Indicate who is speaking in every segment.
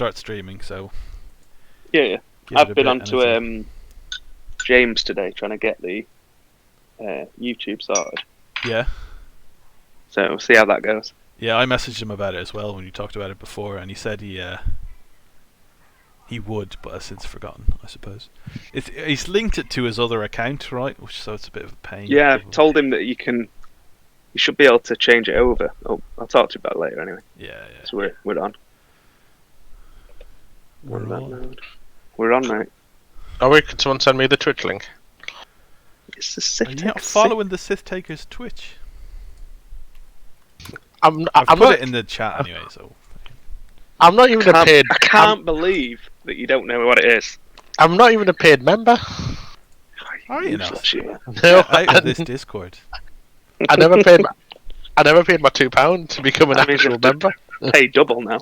Speaker 1: start streaming, so
Speaker 2: Yeah. I've been on to James today trying to get the YouTube sorted.
Speaker 1: Yeah.
Speaker 2: So we'll see how that goes.
Speaker 1: Yeah, I messaged him about it as well when you talked about it before, and he said he would, but has since forgotten, I suppose. He's linked it to his other account, right? So it's a bit of a pain.
Speaker 2: Yeah, I've told him that you should be able to change it over. Oh, I'll talk to you about it later anyway.
Speaker 1: Yeah.
Speaker 2: So we're on.
Speaker 1: We're
Speaker 2: on, mate.
Speaker 3: Oh wait, can someone send me the Twitch link?
Speaker 2: It's the Sith
Speaker 1: Are you not following the Sith Taker's Twitch?
Speaker 3: I've
Speaker 1: put it in the chat anyway, so...
Speaker 3: I'm not even a paid...
Speaker 2: I can't believe that you don't know what it is.
Speaker 3: I'm not even a paid member.
Speaker 1: Are you not?
Speaker 3: No,
Speaker 1: out of this Discord.
Speaker 3: I never paid my £2 to become an actual member.
Speaker 2: Pay double now.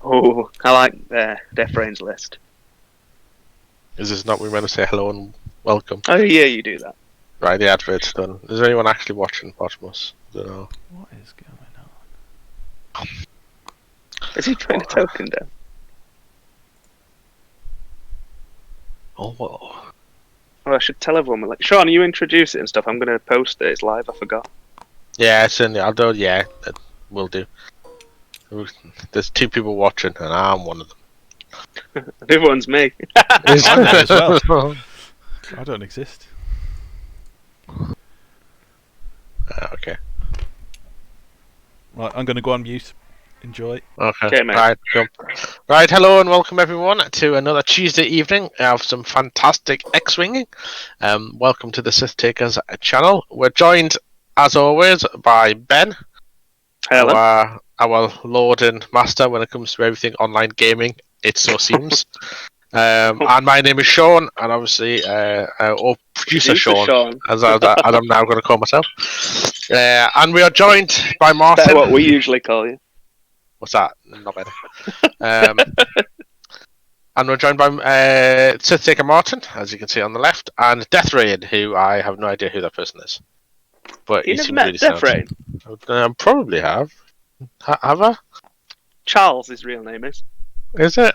Speaker 2: Oh, I like Deathrains list.
Speaker 3: Is this not we meant to say hello and welcome?
Speaker 2: Oh yeah, you do that.
Speaker 3: Right, the advert's done. Is there anyone actually watching Bottomless? I don't know.
Speaker 1: What is going on?
Speaker 2: Is he putting a token down?
Speaker 3: Oh, well.
Speaker 2: Well, I should tell everyone. Like, Sean, you introduce it and stuff. I'm going to post it. It's live. I forgot.
Speaker 3: Yeah, it's in. I'll do. Yeah, we'll do. There's 2 people watching, and I'm one of them.
Speaker 2: The other one's me.
Speaker 1: I'm there as well. I don't exist.
Speaker 3: Okay.
Speaker 1: Right, I'm going to go on mute. Enjoy.
Speaker 3: Okay, mate. Right, cool. Right, hello and welcome everyone to another Tuesday evening of some fantastic X-Winging. Welcome to the Sith Takers channel. We're joined, as always, by Ben.
Speaker 2: Hello.
Speaker 3: Our Lord and Master when it comes to everything online gaming, it so seems. And my name is Sean, and obviously, or producer Sean, as I'm now going to call myself. And we are joined by Martin.
Speaker 2: That's what we usually call you.
Speaker 3: What's that? Not better. And we're joined by Sith Taker Martin, as you can see on the left, and Deathrain, who I have no idea who that person is. But
Speaker 2: you never met Deathrain?
Speaker 3: Probably have. Have I?
Speaker 2: Charles, his real name is.
Speaker 3: Is it?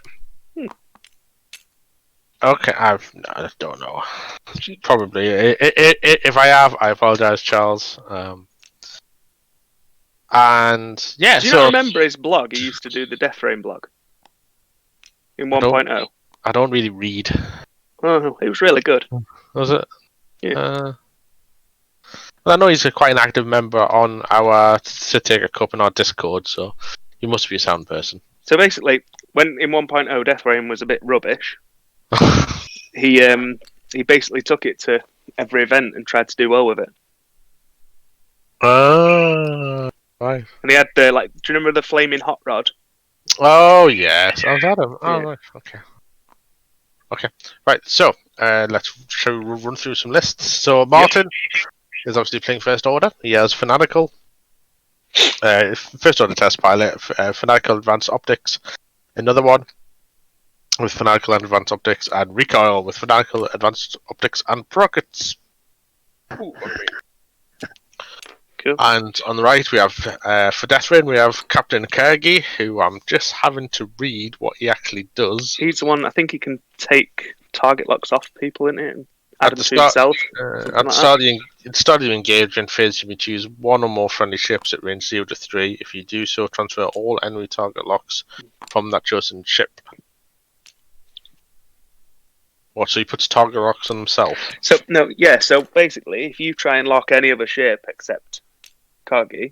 Speaker 3: Okay, I don't know. Probably. If I have, I apologise, Charles. And yeah,
Speaker 2: do you not remember his blog? He used to do the Deathrain blog in 1.0.
Speaker 3: I don't really read.
Speaker 2: Oh, it was really good.
Speaker 3: Was it?
Speaker 2: Yeah.
Speaker 3: Well, I know he's quite an active member on our Sith Taker Cup in our Discord, so he must be a sound person.
Speaker 2: So basically, when in 1.0 Deathrain was a bit rubbish, he basically took it to every event and tried to do well with it.
Speaker 3: Right.
Speaker 2: And he had do you remember the flaming hot rod?
Speaker 3: Oh yes, I was at him. Oh, yeah. Right. Okay. Right. So shall we run through some lists? So Martin is obviously playing First Order. He has Fanatical, First Order Test Pilot, Fanatical Advanced Optics, another one with Fanatical and Advanced Optics, and Recoil with Fanatical, Advanced Optics, and Rockets.
Speaker 2: Ooh, cool.
Speaker 3: And on the right we have, for Deathrain, we have Captain Kirgi, who I'm just having to read what he actually does.
Speaker 2: He's the one, I think he can take target locks off people, in it, and add them to himself.
Speaker 3: At the start of the engagement phase, you may choose one or more friendly ships at range 0 to 3. If you do so, transfer all enemy target locks from that chosen ship. What, so he puts target locks on himself?
Speaker 2: So basically, if you try and lock any other ship except Kagi,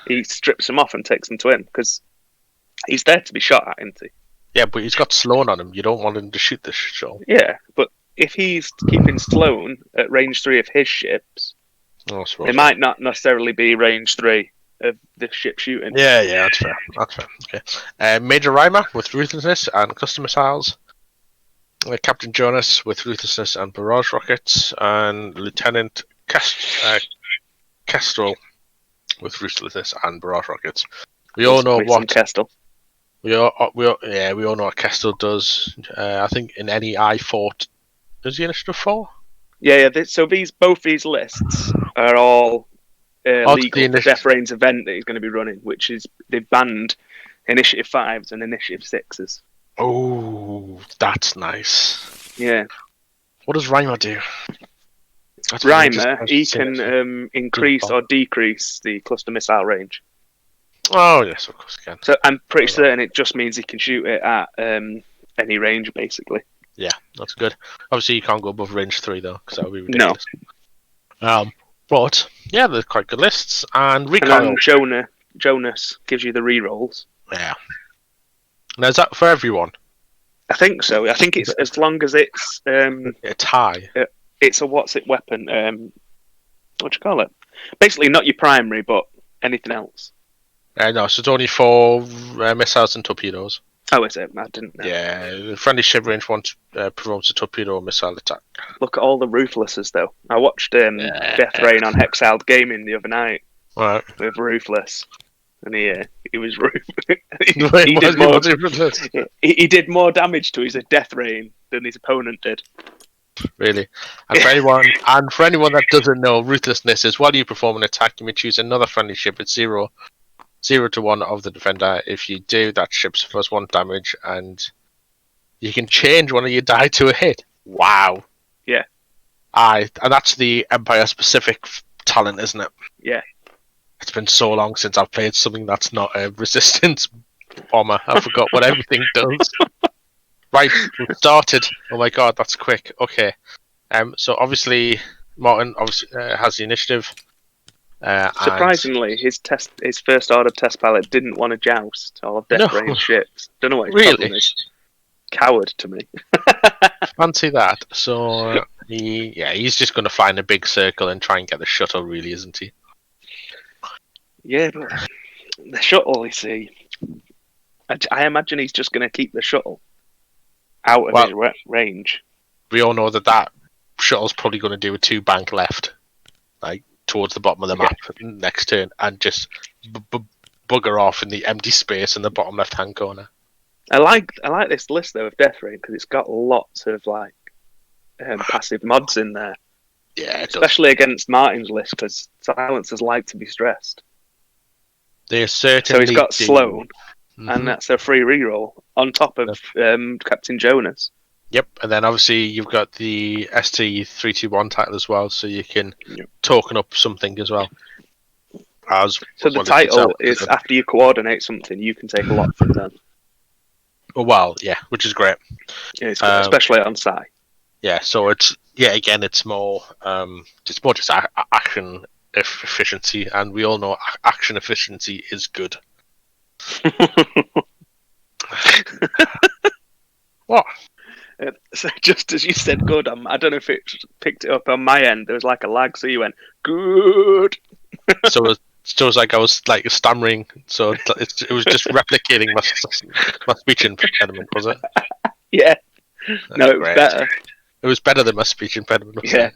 Speaker 2: he strips them off and takes them to him, because he's there to be shot at, isn't he?
Speaker 3: Yeah, but he's got Sloan on him. You don't want him to shoot the ship.
Speaker 2: Yeah, but if he's keeping Sloan at range 3 of his ships, it might not necessarily be range 3 of the ship shooting.
Speaker 3: Yeah, that's fair. Okay. Major Reimer with Ruthlessness and Custom Missiles. Captain Jonas with Ruthlessness and Barrage Rockets, and Lieutenant Kestrel with Ruthlessness and Barrage Rockets. We all know what
Speaker 2: Kestrel.
Speaker 3: We all know what Kestrel does. I think in any I fort, does he initiative 4?
Speaker 2: Yeah. So both these lists are all legal Deathrains event that he's going to be running, which is they've banned Initiative 5s and Initiative 6s.
Speaker 3: Oh, that's nice.
Speaker 2: Yeah.
Speaker 3: What does Reimer do?
Speaker 2: Reimer, he can increase or decrease the cluster missile range.
Speaker 3: Oh, yes, of course he can.
Speaker 2: So I'm pretty certain it just means he can shoot it at any range, basically.
Speaker 3: Yeah, that's good. Obviously, you can't go above range 3, though, because that would be ridiculous. No. But, yeah, they're quite good lists. And recoil.
Speaker 2: And Jonas gives you the rerolls.
Speaker 3: Yeah. Now, is that for everyone?
Speaker 2: I think so. I think it's as long as it's...
Speaker 3: it's high.
Speaker 2: It's a what's-it weapon. What do you call it? Basically, not your primary, but anything else.
Speaker 3: No, so it's only for missiles and torpedoes.
Speaker 2: Oh, is it? I didn't know.
Speaker 3: Yeah, the friendly ship range 1 promotes a torpedo or missile attack.
Speaker 2: Look at all the Ruthlesses, though. I watched Deathrain on Hexiled Gaming the other night with Ruthless. And he was he did more damage to his Deathrain than his opponent did.
Speaker 3: Really, and for anyone that doesn't know, ruthlessness is while you perform an attack, you may choose another friendly ship at 0 to 1 of the defender. If you do, that ship suffers 1 damage, and you can change one of your die to a hit. Wow.
Speaker 2: Yeah.
Speaker 3: And that's the Empire specific talent, isn't it?
Speaker 2: Yeah.
Speaker 3: It's been so long since I've played something that's not a resistance bomber. I forgot what everything does. Right, we've started. Oh my god, that's quick. Okay. So obviously, Martin has the initiative.
Speaker 2: Surprisingly, his first order test pilot didn't want to joust all of Deathrain's ships. Don't know what his problem is. Coward to me.
Speaker 3: Fancy that. So he's just going to fly in a big circle and try and get the shuttle, really, isn't he?
Speaker 2: Yeah, but the shuttle, you see, I imagine he's just going to keep the shuttle out of his range.
Speaker 3: We all know that shuttle's probably going to do a 2 bank left, like towards the bottom of the map next turn, and just bugger off in the empty space in the bottom left-hand corner.
Speaker 2: I like this list though of Deathrain because it's got lots of passive mods in there.
Speaker 3: Yeah,
Speaker 2: especially against Martin's list because silencers like to be stressed.
Speaker 3: They certainly.
Speaker 2: So he's got Sloan, and that's a free reroll on top of Captain Jonas.
Speaker 3: Yep, and then obviously you've got the ST321 title as well, so you can token up something as well.
Speaker 2: So the title is after you coordinate something, you can take a lot from them.
Speaker 3: Well, yeah, which is great.
Speaker 2: Yeah, it's good, especially on Psy.
Speaker 3: Yeah, so it's more just action efficiency, and we all know action efficiency is good. What?
Speaker 2: So just as you said good, I don't know if it picked it up on my end. There was like a lag, so you went good.
Speaker 3: So it was like I was like stammering, so it was just replicating my speech impediment, was it?
Speaker 2: Yeah. No, it was better.
Speaker 3: It was better than my speech impediment.
Speaker 2: Yeah.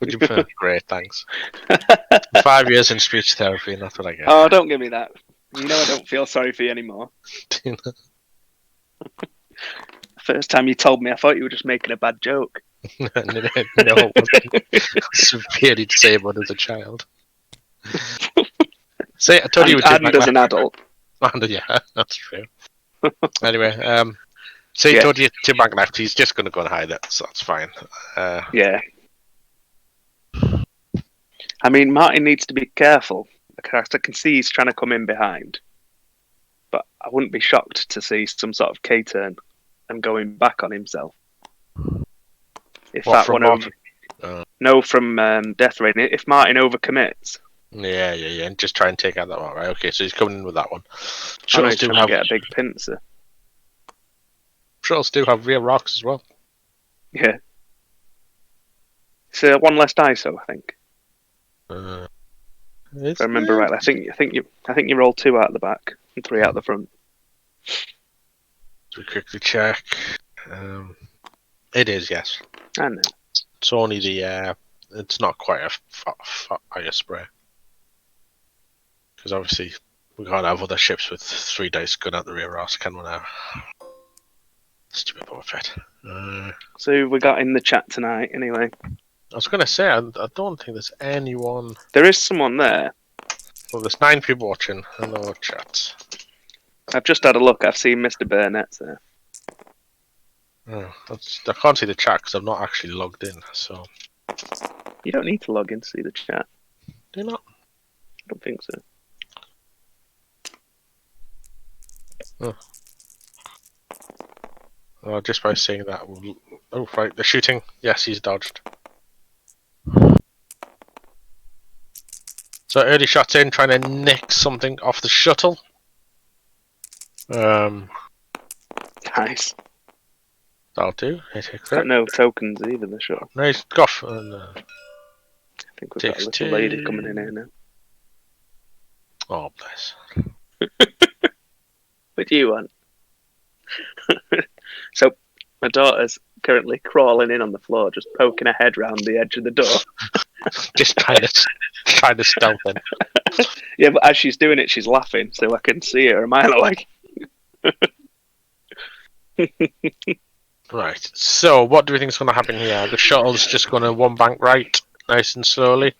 Speaker 3: Would you prefer? Great, thanks. 5 years in speech therapy, and that's what I get.
Speaker 2: Oh, don't give me that. You know I don't feel sorry for you anymore. First time you told me, I thought you were just making a bad joke.
Speaker 3: No, it wasn't. Severely disabled as a child. I told you
Speaker 2: and as an adult.
Speaker 3: And, yeah, that's true. Anyway, he told you to back left. He's just going to go and hide it, so that's fine.
Speaker 2: Yeah. I mean, Martin needs to be careful. I can see he's trying to come in behind. But I wouldn't be shocked to see some sort of K-turn and going back on himself. If
Speaker 3: what,
Speaker 2: that
Speaker 3: from
Speaker 2: one over... No, from Deathrain. If Martin overcommits...
Speaker 3: Yeah, and just try and take out that one, right? Okay, so he's coming in with that one.
Speaker 2: Shuttles do have get a big pincer.
Speaker 3: Shuttles do have rear rocks as well.
Speaker 2: Yeah. It's one less ISO, I think. If I remember right, I think you roll 2 out the back and 3 out the front.
Speaker 3: We quickly check. It is, yes.
Speaker 2: I know.
Speaker 3: It's only the it's not quite a fire spray. Because obviously we can't have other ships with 3 dice gun out the rear arse, can we now? Stupid Boba Fett.
Speaker 2: So we got in the chat tonight, anyway.
Speaker 3: I was going to say, I don't think there's anyone...
Speaker 2: There is someone there.
Speaker 3: Well, there's 9 people watching. Hello, chat.
Speaker 2: I've just had a look. I've seen Mr. Burnett's there.
Speaker 3: Oh, I can't see the chat because I'm not actually logged in. So
Speaker 2: You don't need to log in to see the chat.
Speaker 3: do you not?
Speaker 2: I don't think so.
Speaker 3: Oh, just by seeing that. Oh, right, they're shooting. Yes, he's dodged. So early shots in, trying to nick something off the shuttle.
Speaker 2: Nice.
Speaker 3: That'll do. He takes
Speaker 2: Got
Speaker 3: it.
Speaker 2: no tokens either, the shuttle.
Speaker 3: No, he's off. And,
Speaker 2: I think we've got
Speaker 3: takes
Speaker 2: a little lady coming in here now.
Speaker 3: Oh, bless.
Speaker 2: What do you want? So, my daughter's currently crawling in on the floor, just poking her head round the edge of the door.
Speaker 3: Just trying to stealth in.
Speaker 2: Yeah, but as she's doing it, she's laughing, so I can see her a mile away.
Speaker 3: Right. So, what do we think is going to happen here? The shuttle's just going to one bank right, nice and slowly.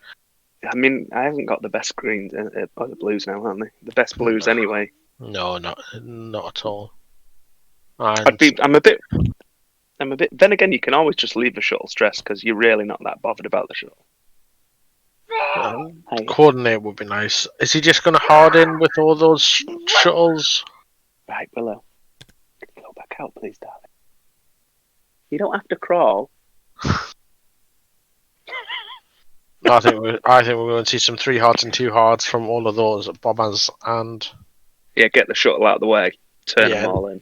Speaker 2: I mean, I haven't got the best greens, or the blues now, aren't they? The best blues anyway.
Speaker 3: No, not at all. And
Speaker 2: I'm a bit. Then again, you can always just leave the shuttle stressed because you're really not that bothered about the shuttle.
Speaker 3: coordinate would be nice. Is he just going to hard in with all those shuttles?
Speaker 2: Right, Willow. Go back out, please, darling. You don't have to crawl.
Speaker 3: I think we're going to see some 3 hards and 2 hards from all of those bombers and.
Speaker 2: Yeah, get the shuttle out of the way. Turn them all in.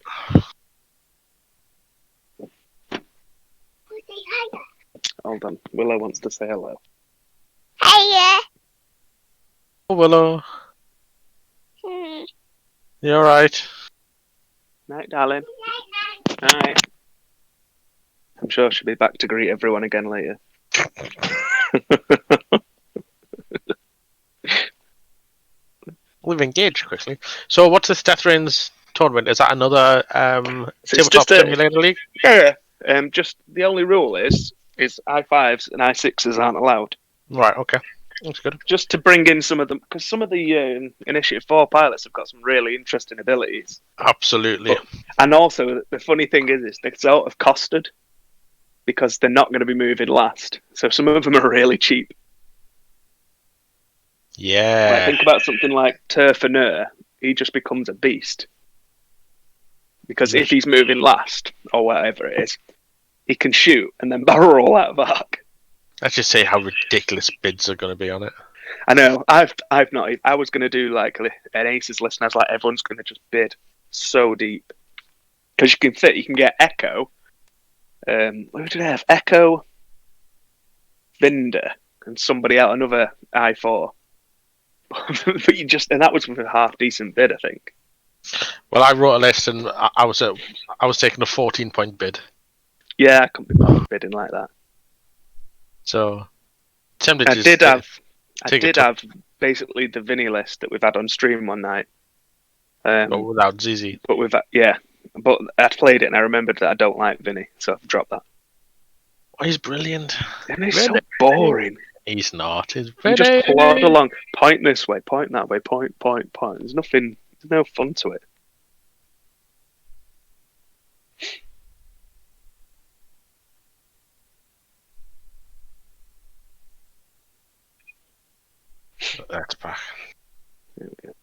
Speaker 2: Hold on. Willow wants to say hello.
Speaker 4: Hiya.
Speaker 3: Oh, Willow. You alright?
Speaker 2: Night, darling. Night. I'm sure she'll be back to greet everyone again later.
Speaker 3: We've engaged quickly. So, what's this Deathrains tournament? Is that another tabletop simulator league?
Speaker 2: Yeah. Just the only rule is I5s and I6s aren't allowed.
Speaker 3: Right. Okay. That's good.
Speaker 2: Just to bring in some of them, because some of the Initiative 4 pilots have got some really interesting abilities.
Speaker 3: Absolutely.
Speaker 2: And also, the funny thing is they're sort of costed because they're not going to be moving last. So some of them are really cheap.
Speaker 3: Yeah.
Speaker 2: Like, think about something like Turfanur. He just becomes a beast. Because if he's moving last, or whatever it is, he can shoot and then barrel roll out of arc.
Speaker 3: Let's just say how ridiculous bids are going to be on it.
Speaker 2: I know. I've not. I was going to do like an aces list, and I was like, everyone's going to just bid so deep because you can get Echo. What did I have? Echo, Vinder, and somebody out another I4. But and that was with a half decent bid, I think.
Speaker 3: Well, I wrote a list, and I was taking a 14-point bid.
Speaker 2: Yeah, I couldn't be bothered bidding like that.
Speaker 3: So, tempted
Speaker 2: I
Speaker 3: to
Speaker 2: did have basically the Vinny list that we've had on stream one night.
Speaker 3: But without ZZ.
Speaker 2: But but I played it and I remembered that I don't like Vinny, so I've dropped that.
Speaker 3: Oh, he's brilliant.
Speaker 2: And he's so boring.
Speaker 3: He's not. He's
Speaker 2: you just plod along, point this way, point that way, point. There's no fun to it.
Speaker 3: That's back.
Speaker 2: There we go.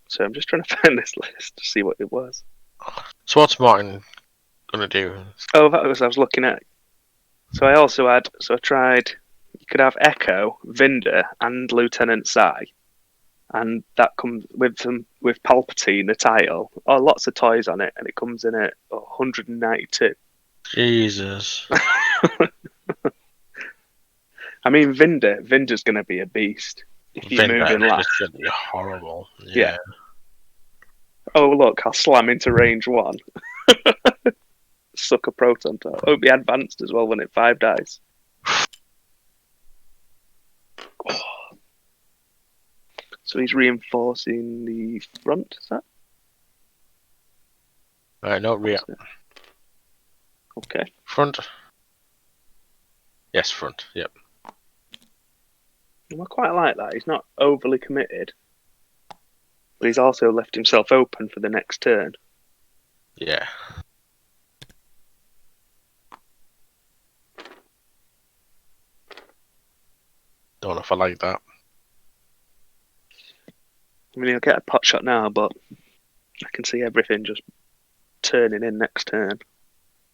Speaker 2: So I'm just trying to find this list to see what it was.
Speaker 3: So what's Martin gonna do?
Speaker 2: Oh, that was I was looking at. So I also had. So I tried. You could have Echo, Vinder, and Lieutenant Sai, and that comes with Palpatine, the title. Oh, lots of toys on it, and it comes in at 192.
Speaker 3: Jesus.
Speaker 2: I mean, Vinder's going to be a beast if you're moving last.
Speaker 3: It's going to be horrible.
Speaker 2: Yeah. Oh, look, I'll slam into range 1. Suck a proton top. It'll be advanced as well when it 5 dies. Oh. So he's reinforcing the front, is that?
Speaker 3: No, rear.
Speaker 2: Okay.
Speaker 3: Front. Yes, front. Yep.
Speaker 2: I quite like that. He's not overly committed, but he's also left himself open for the next turn.
Speaker 3: Yeah. Don't know if I like that.
Speaker 2: I mean, he'll get a pot shot now, but I can see everything just turning in next turn.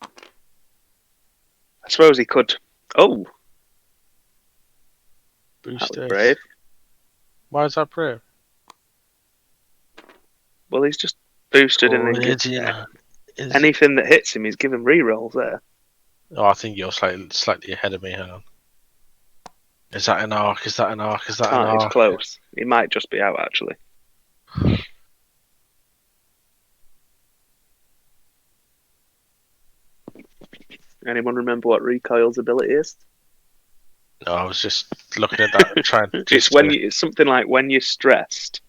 Speaker 2: I suppose he could. Oh, that was
Speaker 3: Booster.
Speaker 2: brave.
Speaker 3: Why is that brave?
Speaker 2: Well, he's just boosted and then anything that hits him, he's given re-rolls there.
Speaker 3: Oh, I think you're slightly ahead of me. Hang on. Is that an arc? Is that an arc? Is that an arc?
Speaker 2: It's close. He might just be out, actually. Anyone remember what Recoil's ability is?
Speaker 3: No, I was just looking at that. Trying.
Speaker 2: It's something like when you're stressed.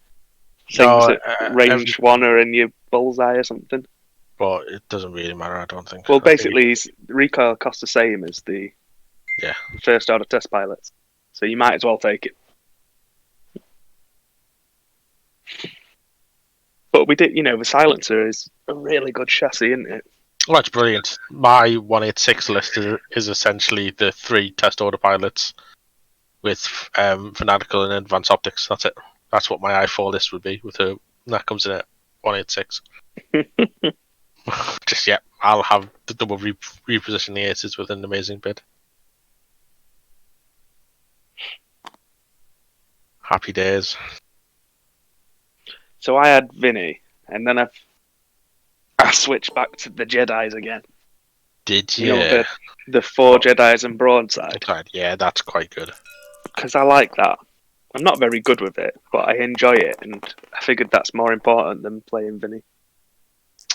Speaker 2: Things at range 1 or in your bullseye or something.
Speaker 3: But it doesn't really matter, I don't think.
Speaker 2: Well, basically, Recoil costs the same as the first order test pilots. So you might as well take it. But we did, the silencer is a really good chassis, isn't it?
Speaker 3: Well, it's brilliant. My 186 list is essentially the 3 test order pilots with Fanatical and Advanced Optics. That's it. That's what my I4 list would be with that comes in at 186. I'll have the double reposition the aces with an amazing bid. Happy days.
Speaker 2: So I had Vinny, and then I switched back to the Jedis again.
Speaker 3: Did you?
Speaker 2: The 4 Jedis and broadside.
Speaker 3: Yeah, that's quite good.
Speaker 2: Because I like that. I'm not very good with it, but I enjoy it, and I figured that's more important than playing Vinny.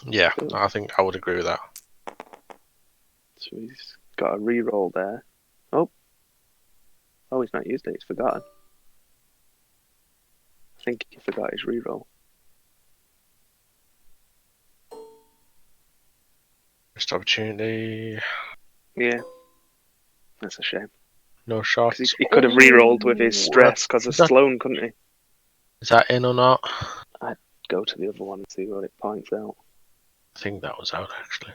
Speaker 3: Yeah, I think I would agree with that.
Speaker 2: So he's got a re-roll there. Oh, he's not used it. He's forgotten. I think he forgot his re-roll.
Speaker 3: Missed opportunity.
Speaker 2: Yeah, that's a shame.
Speaker 3: No shots.
Speaker 2: He could have re-rolled with his stress because of Sloan, couldn't he?
Speaker 3: Is that in or not?
Speaker 2: I'd go to the other one and see what it points out.
Speaker 3: I think that was out, actually.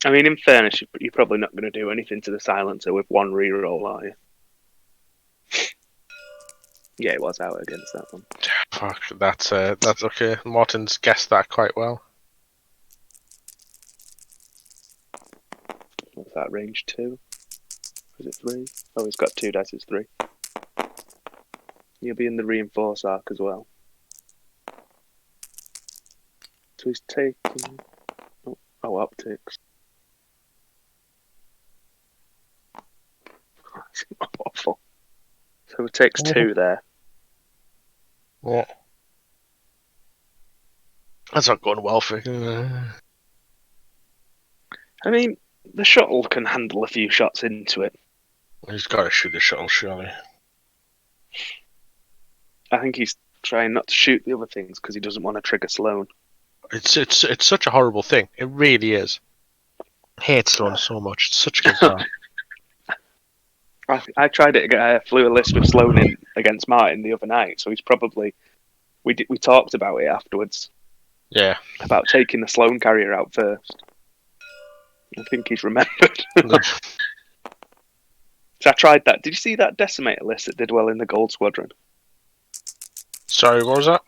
Speaker 2: I mean, in fairness, you're probably not going to do anything to the silencer with 1 re-roll, are you? Yeah, it was out against that one.
Speaker 3: Fuck, that's okay. Martin's guessed that quite well.
Speaker 2: What's that, range 2? Was it 3? Oh, he's got 2 dice, it's 3. He'll be in the reinforce arc as well. So he's taking... Oh, optics. That's awful. So it takes 2 there.
Speaker 3: Yeah. That's not going well for him.
Speaker 2: I mean, the shuttle can handle a few shots into it.
Speaker 3: He's got to shoot the shuttle, surely.
Speaker 2: I think he's trying not to shoot the other things because he doesn't want to trigger Sloan.
Speaker 3: It's such a horrible thing. It really is. I hate Sloan so much. It's such a good card.
Speaker 2: I tried it. I flew a list with Sloan in against Martin the other night, so he's probably... We talked about it afterwards.
Speaker 3: Yeah.
Speaker 2: About taking the Sloan carrier out first. I think he's remembered. So I tried that. Did you see that Decimator list that did well in the Gold Squadron?
Speaker 3: Sorry, what was that?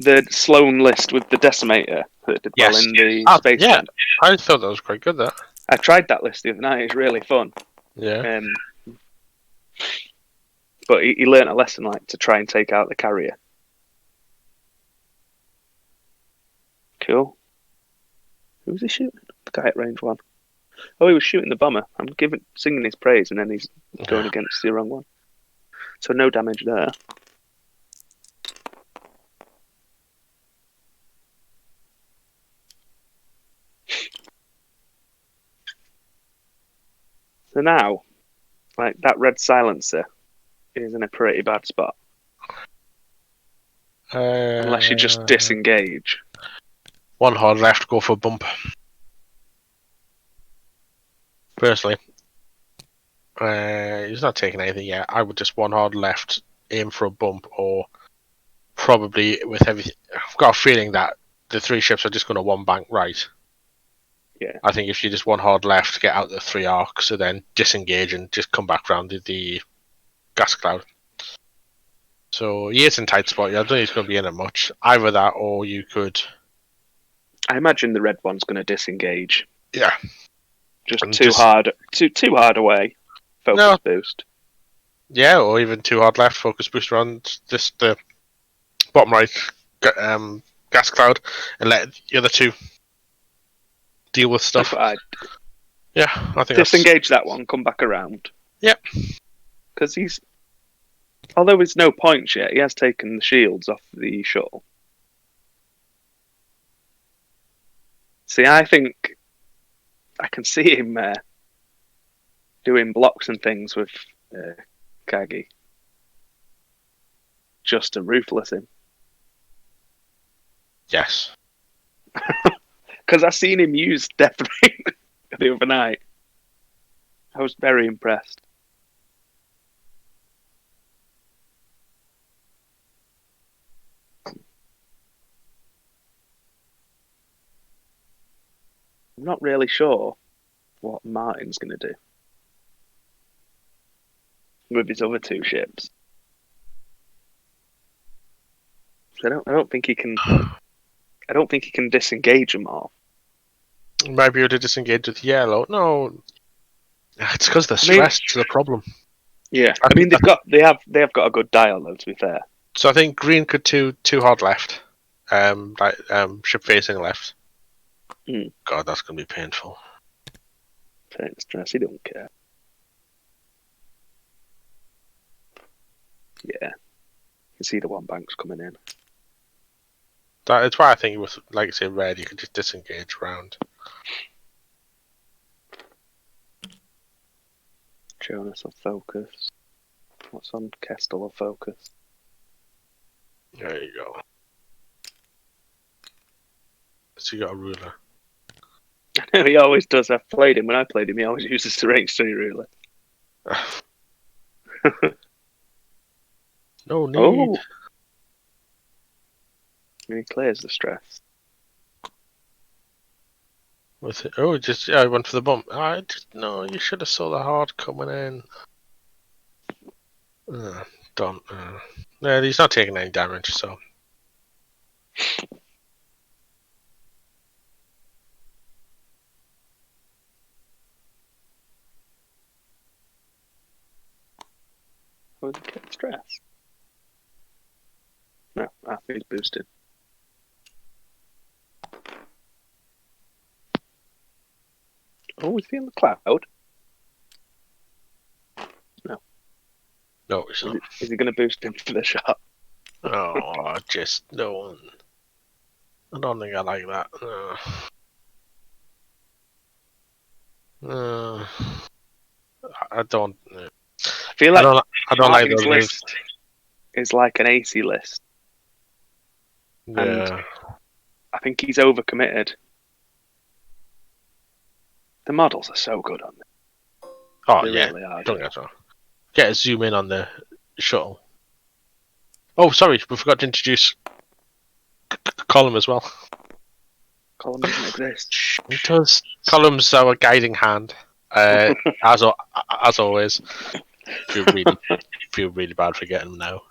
Speaker 2: The Sloan list with the Decimator that did well in the Space
Speaker 3: Yeah,
Speaker 2: Band.
Speaker 3: I thought that was quite good, that.
Speaker 2: I tried that list the other night. It's really fun.
Speaker 3: Yeah.
Speaker 2: But he learnt a lesson, like, to try and take out the carrier. Cool. Who was he shooting? The guy at range 1. Oh, he was shooting the bomber. I'm singing his praise, and then he's going against the wrong one. So no damage there. So now, like, that red silencer is in a pretty bad spot. Unless you just disengage.
Speaker 3: 1 hard left, go for a bump. Personally. He's not taking anything yet. I would just one hard left, aim for a bump, or probably with everything. I've got a feeling that the 3 ships are just going to one bank right.
Speaker 2: Yeah.
Speaker 3: I think if you just one hard left, get out the 3 arcs, and then disengage and just come back round the gas cloud. So he is in tight spot. I don't think he's going to be in it much. Either that, or you could.
Speaker 2: I imagine the red one's going to disengage.
Speaker 3: Yeah.
Speaker 2: Just too hard away. Focus boost.
Speaker 3: Yeah, or even too hard left. Focus boost around just the bottom right gas cloud, and let the other 2 deal with stuff. Yeah, I think
Speaker 2: disengage that one. Come back around.
Speaker 3: Yep.
Speaker 2: Because although there's no points yet, he has taken the shields off the shuttle. See, I think I can see him doing blocks and things with Kagi. Just to ruthless him.
Speaker 3: Yes.
Speaker 2: Because I seen him use Deathrain the other night. I was very impressed. I'm not really sure what Martin's going to do with his other 2 ships. I don't think he can. I don't think he can disengage them all.
Speaker 3: Might be able to disengage with yellow. No, it's because they're stressed. It's the problem.
Speaker 2: Yeah, I mean they have got a good dial though. To be fair.
Speaker 3: So I think green could too hard left, ship facing left. God, that's gonna be painful.
Speaker 2: Pain stress. He don't care. Yeah, you can see the one bank's coming in.
Speaker 3: That's why I think with, like I say, red, you could just disengage round.
Speaker 2: Jonas will focus. What's on Kestel will focus?
Speaker 3: There you go. So you got a ruler.
Speaker 2: He always does. I've played him. When I played him, he always uses the range 3 ruler.
Speaker 3: No need.
Speaker 2: Oh. He clears the stress.
Speaker 3: With it. Oh, I went for the bump. No, you should have saw the hard coming in. Don't. Yeah, he's not taking any damage, so.
Speaker 2: How did he get stress? No, he's boosted. Oh, is he in the cloud? No.
Speaker 3: No, he's not.
Speaker 2: Is he going to boost him for the shot?
Speaker 3: Oh, just no. I don't think I like that. I don't.
Speaker 2: I feel like
Speaker 3: I don't like those
Speaker 2: list is like an AC list.
Speaker 3: Yeah.
Speaker 2: And I think he's overcommitted. The models are so good on this.
Speaker 3: Oh,
Speaker 2: they
Speaker 3: yeah.
Speaker 2: Really are,
Speaker 3: Don't get wrong. Get a zoom in on the shuttle. Oh, sorry, we forgot to introduce Column as well.
Speaker 2: Column doesn't exist.
Speaker 3: He does. Column's our guiding hand. As always. Feel really bad forgetting him now.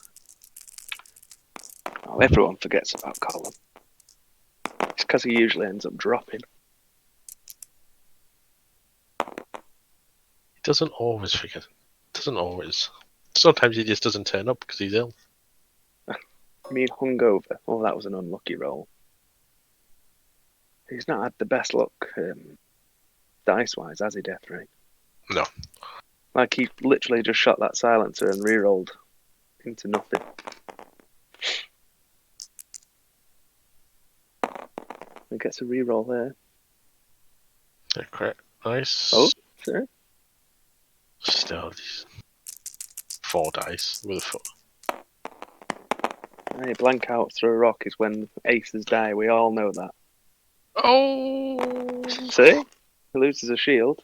Speaker 2: Oh, everyone forgets about Column. It's because he usually ends up dropping.
Speaker 3: He doesn't always forget. Doesn't always. Sometimes he just doesn't turn up because he's ill.
Speaker 2: I mean, hungover. Oh, that was an unlucky roll. He's not had the best luck dice-wise, has he, Deathrain?
Speaker 3: No.
Speaker 2: Like, he literally just shot that silencer and re-rolled into nothing. He gets a re-roll there.
Speaker 3: Yeah, correct. Nice.
Speaker 2: Oh, sir.
Speaker 3: Still, these 4 dice with a foot.
Speaker 2: Hey, blank out through a rock is when aces die. We all know that.
Speaker 3: Oh!
Speaker 2: See? He loses a shield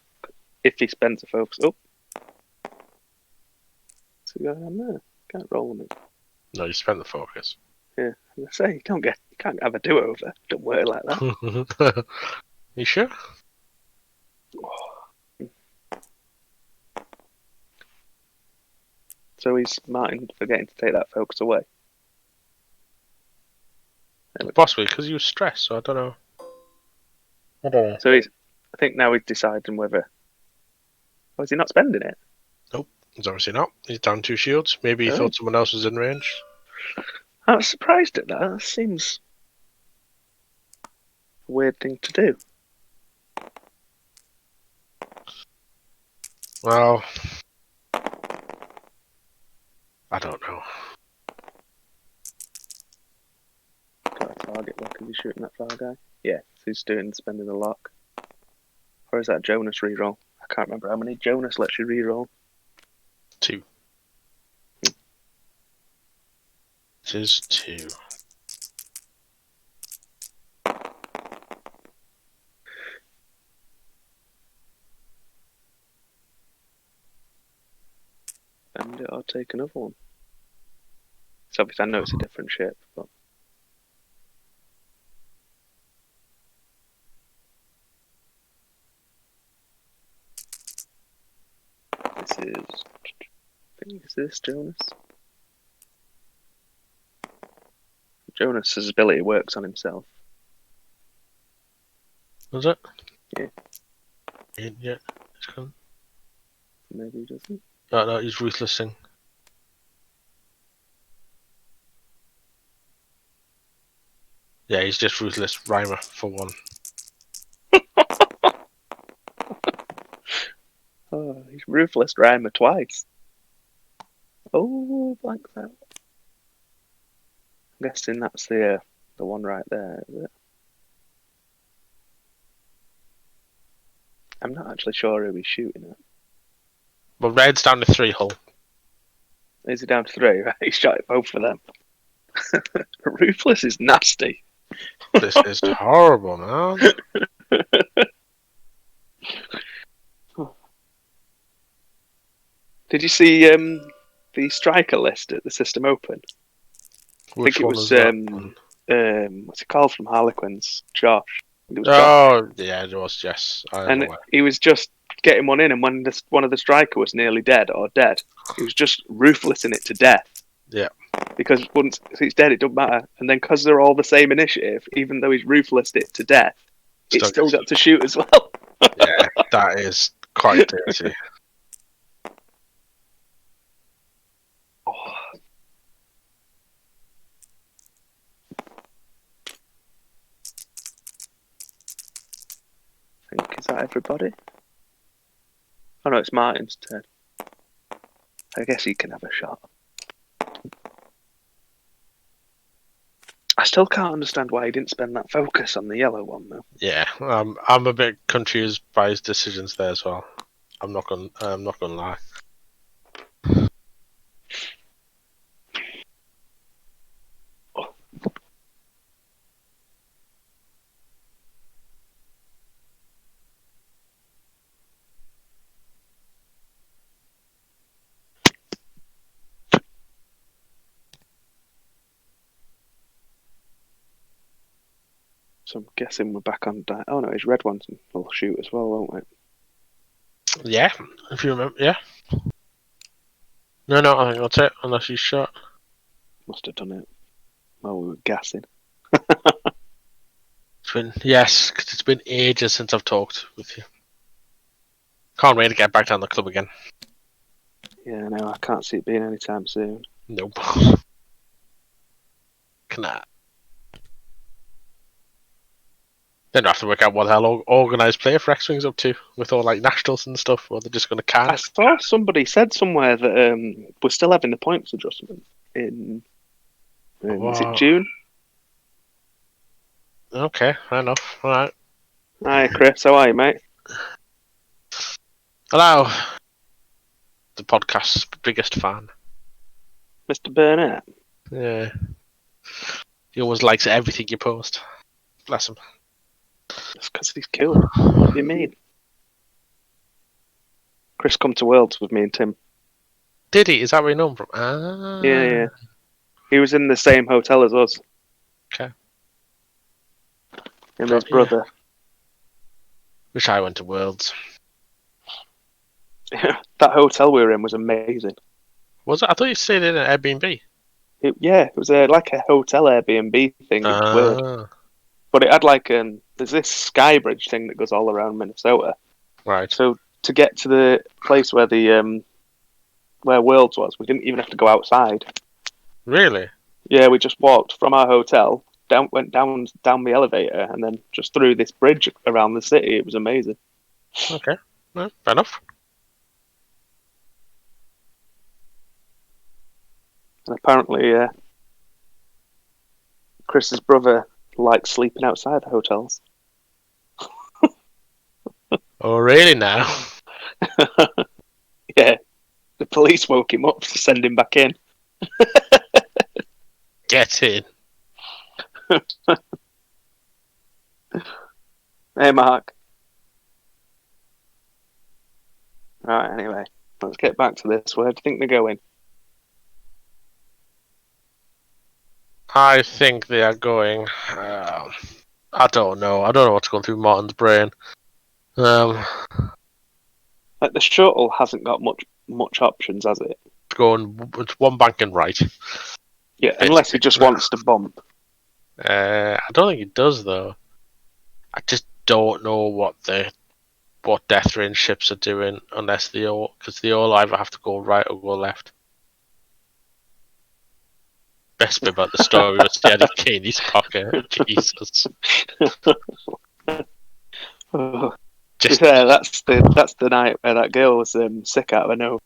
Speaker 2: if he spends a focus. Oh. focus. You go, no, can't roll them in.
Speaker 3: No, you spent the focus.
Speaker 2: Yeah, I say you can't have a do-over. Don't work like that.
Speaker 3: You sure?
Speaker 2: So he's Martin forgetting to take that focus away.
Speaker 3: Possibly because you were stressed, so I don't know.
Speaker 2: So I think now he's deciding whether. Oh, is he not spending it?
Speaker 3: Nope, he's obviously not. He's down 2 shields. Maybe he
Speaker 2: Oh.
Speaker 3: thought someone else was in range.
Speaker 2: I was surprised at that. That seems a weird thing to do.
Speaker 3: Well, I don't know.
Speaker 2: Got a target lock. Is he shooting that far guy? Yeah, so he's spending the lock. Or is that Jonas reroll? I can't remember how many Jonas lets you reroll.
Speaker 3: 2. It is 2.
Speaker 2: Spend it or take another one. So obviously I know it's a different ship, but this is. I think is this Jonas? Jonas's ability works on himself.
Speaker 3: Was it?
Speaker 2: Yeah.
Speaker 3: Yeah. It's gone.
Speaker 2: Maybe he doesn't.
Speaker 3: No, he's ruthlessing. Yeah, he's just ruthless rhymer for one.
Speaker 2: Oh, he's ruthless Rhymer twice. Oh, blank out. I'm guessing that's the one right there, is it? I'm not actually sure who he's shooting at.
Speaker 3: Well, red's down to 3 hull.
Speaker 2: Is he down to 3? Right, he shot at both of them. Ruthless is nasty.
Speaker 3: This is horrible, man.
Speaker 2: Did you see the striker list at the System Open?
Speaker 3: Which
Speaker 2: I think it
Speaker 3: one
Speaker 2: was
Speaker 3: that?
Speaker 2: what's it called from Harlequins? Josh.
Speaker 3: Oh, yeah, it was, yes.
Speaker 2: And he was just getting one in, and when one of the striker was nearly dead, he was just ruthlessing it to death.
Speaker 3: Yeah.
Speaker 2: Because once it's dead, it doesn't matter. And then because they're all the same initiative, even though he's ruthlessed it to death, it's still got to shoot as well.
Speaker 3: Yeah, that is quite dirty.
Speaker 2: I think, is that everybody? Oh no, it's Martin's turn. I guess he can have a shot. I still can't understand why he didn't spend that focus on the yellow one though.
Speaker 3: Yeah, I'm a bit confused by his decisions there as well. I'm not gonna lie.
Speaker 2: So I'm guessing we're back on. Oh no, his red ones will shoot as well, won't it?
Speaker 3: Yeah, if you remember, yeah. No, I think that's it, unless he's shot.
Speaker 2: Must have done it while we were gassing.
Speaker 3: Yes, because it's been ages since I've talked with you. Can't wait to get back down the club again.
Speaker 2: Yeah, no, I can't see it being anytime soon.
Speaker 3: Nope. Cannot. Then I have to work out what the hell organised play for X-Wing's up to with all like nationals and stuff, or they're just going to can
Speaker 2: I
Speaker 3: it.
Speaker 2: saw somebody said somewhere that we're still having the points adjustment in is it June?
Speaker 3: Okay, fair enough. All right.
Speaker 2: Hi, Chris. How are you, mate?
Speaker 3: Hello. The podcast's biggest fan.
Speaker 2: Mr. Burnett.
Speaker 3: Yeah. He always likes everything you post. Bless him.
Speaker 2: That's because he's cool. What do you mean? Chris come to Worlds with me and Tim.
Speaker 3: Did he? Is that where you know him from? Ah.
Speaker 2: Yeah. He was in the same hotel as us.
Speaker 3: Okay.
Speaker 2: And his brother.
Speaker 3: Wish I went to Worlds.
Speaker 2: That hotel we were in was amazing.
Speaker 3: Was it? I thought you stayed in an Airbnb.
Speaker 2: It was like a hotel Airbnb thing. It was weird. But it had there's this sky bridge thing that goes all around Minnesota.
Speaker 3: Right.
Speaker 2: So to get to the place where where Worlds was, we didn't even have to go outside.
Speaker 3: Really?
Speaker 2: Yeah, we just walked from our hotel, went down the elevator, and then just through this bridge around the city. It was amazing.
Speaker 3: Okay. Well, fair enough.
Speaker 2: And apparently, Chris's brother likes sleeping outside the hotels.
Speaker 3: Oh, really now?
Speaker 2: Yeah, the police woke him up to send him back in.
Speaker 3: Get in.
Speaker 2: Hey, Mark. Right, anyway, let's get back to this. Where do you think they're going?
Speaker 3: I think they are going. I don't know. I don't know what's going through Martin's brain.
Speaker 2: The shuttle hasn't got much options, has it?
Speaker 3: It's one banking right.
Speaker 2: Yeah, unless he just wants to bump.
Speaker 3: I don't think he does though. I just don't know what Deathrain ships are doing unless because they all either have to go right or go left. Best bit about the story was he had a key in his pocket. Jesus.
Speaker 2: Yeah, that's the night where that girl was sick out of her nose.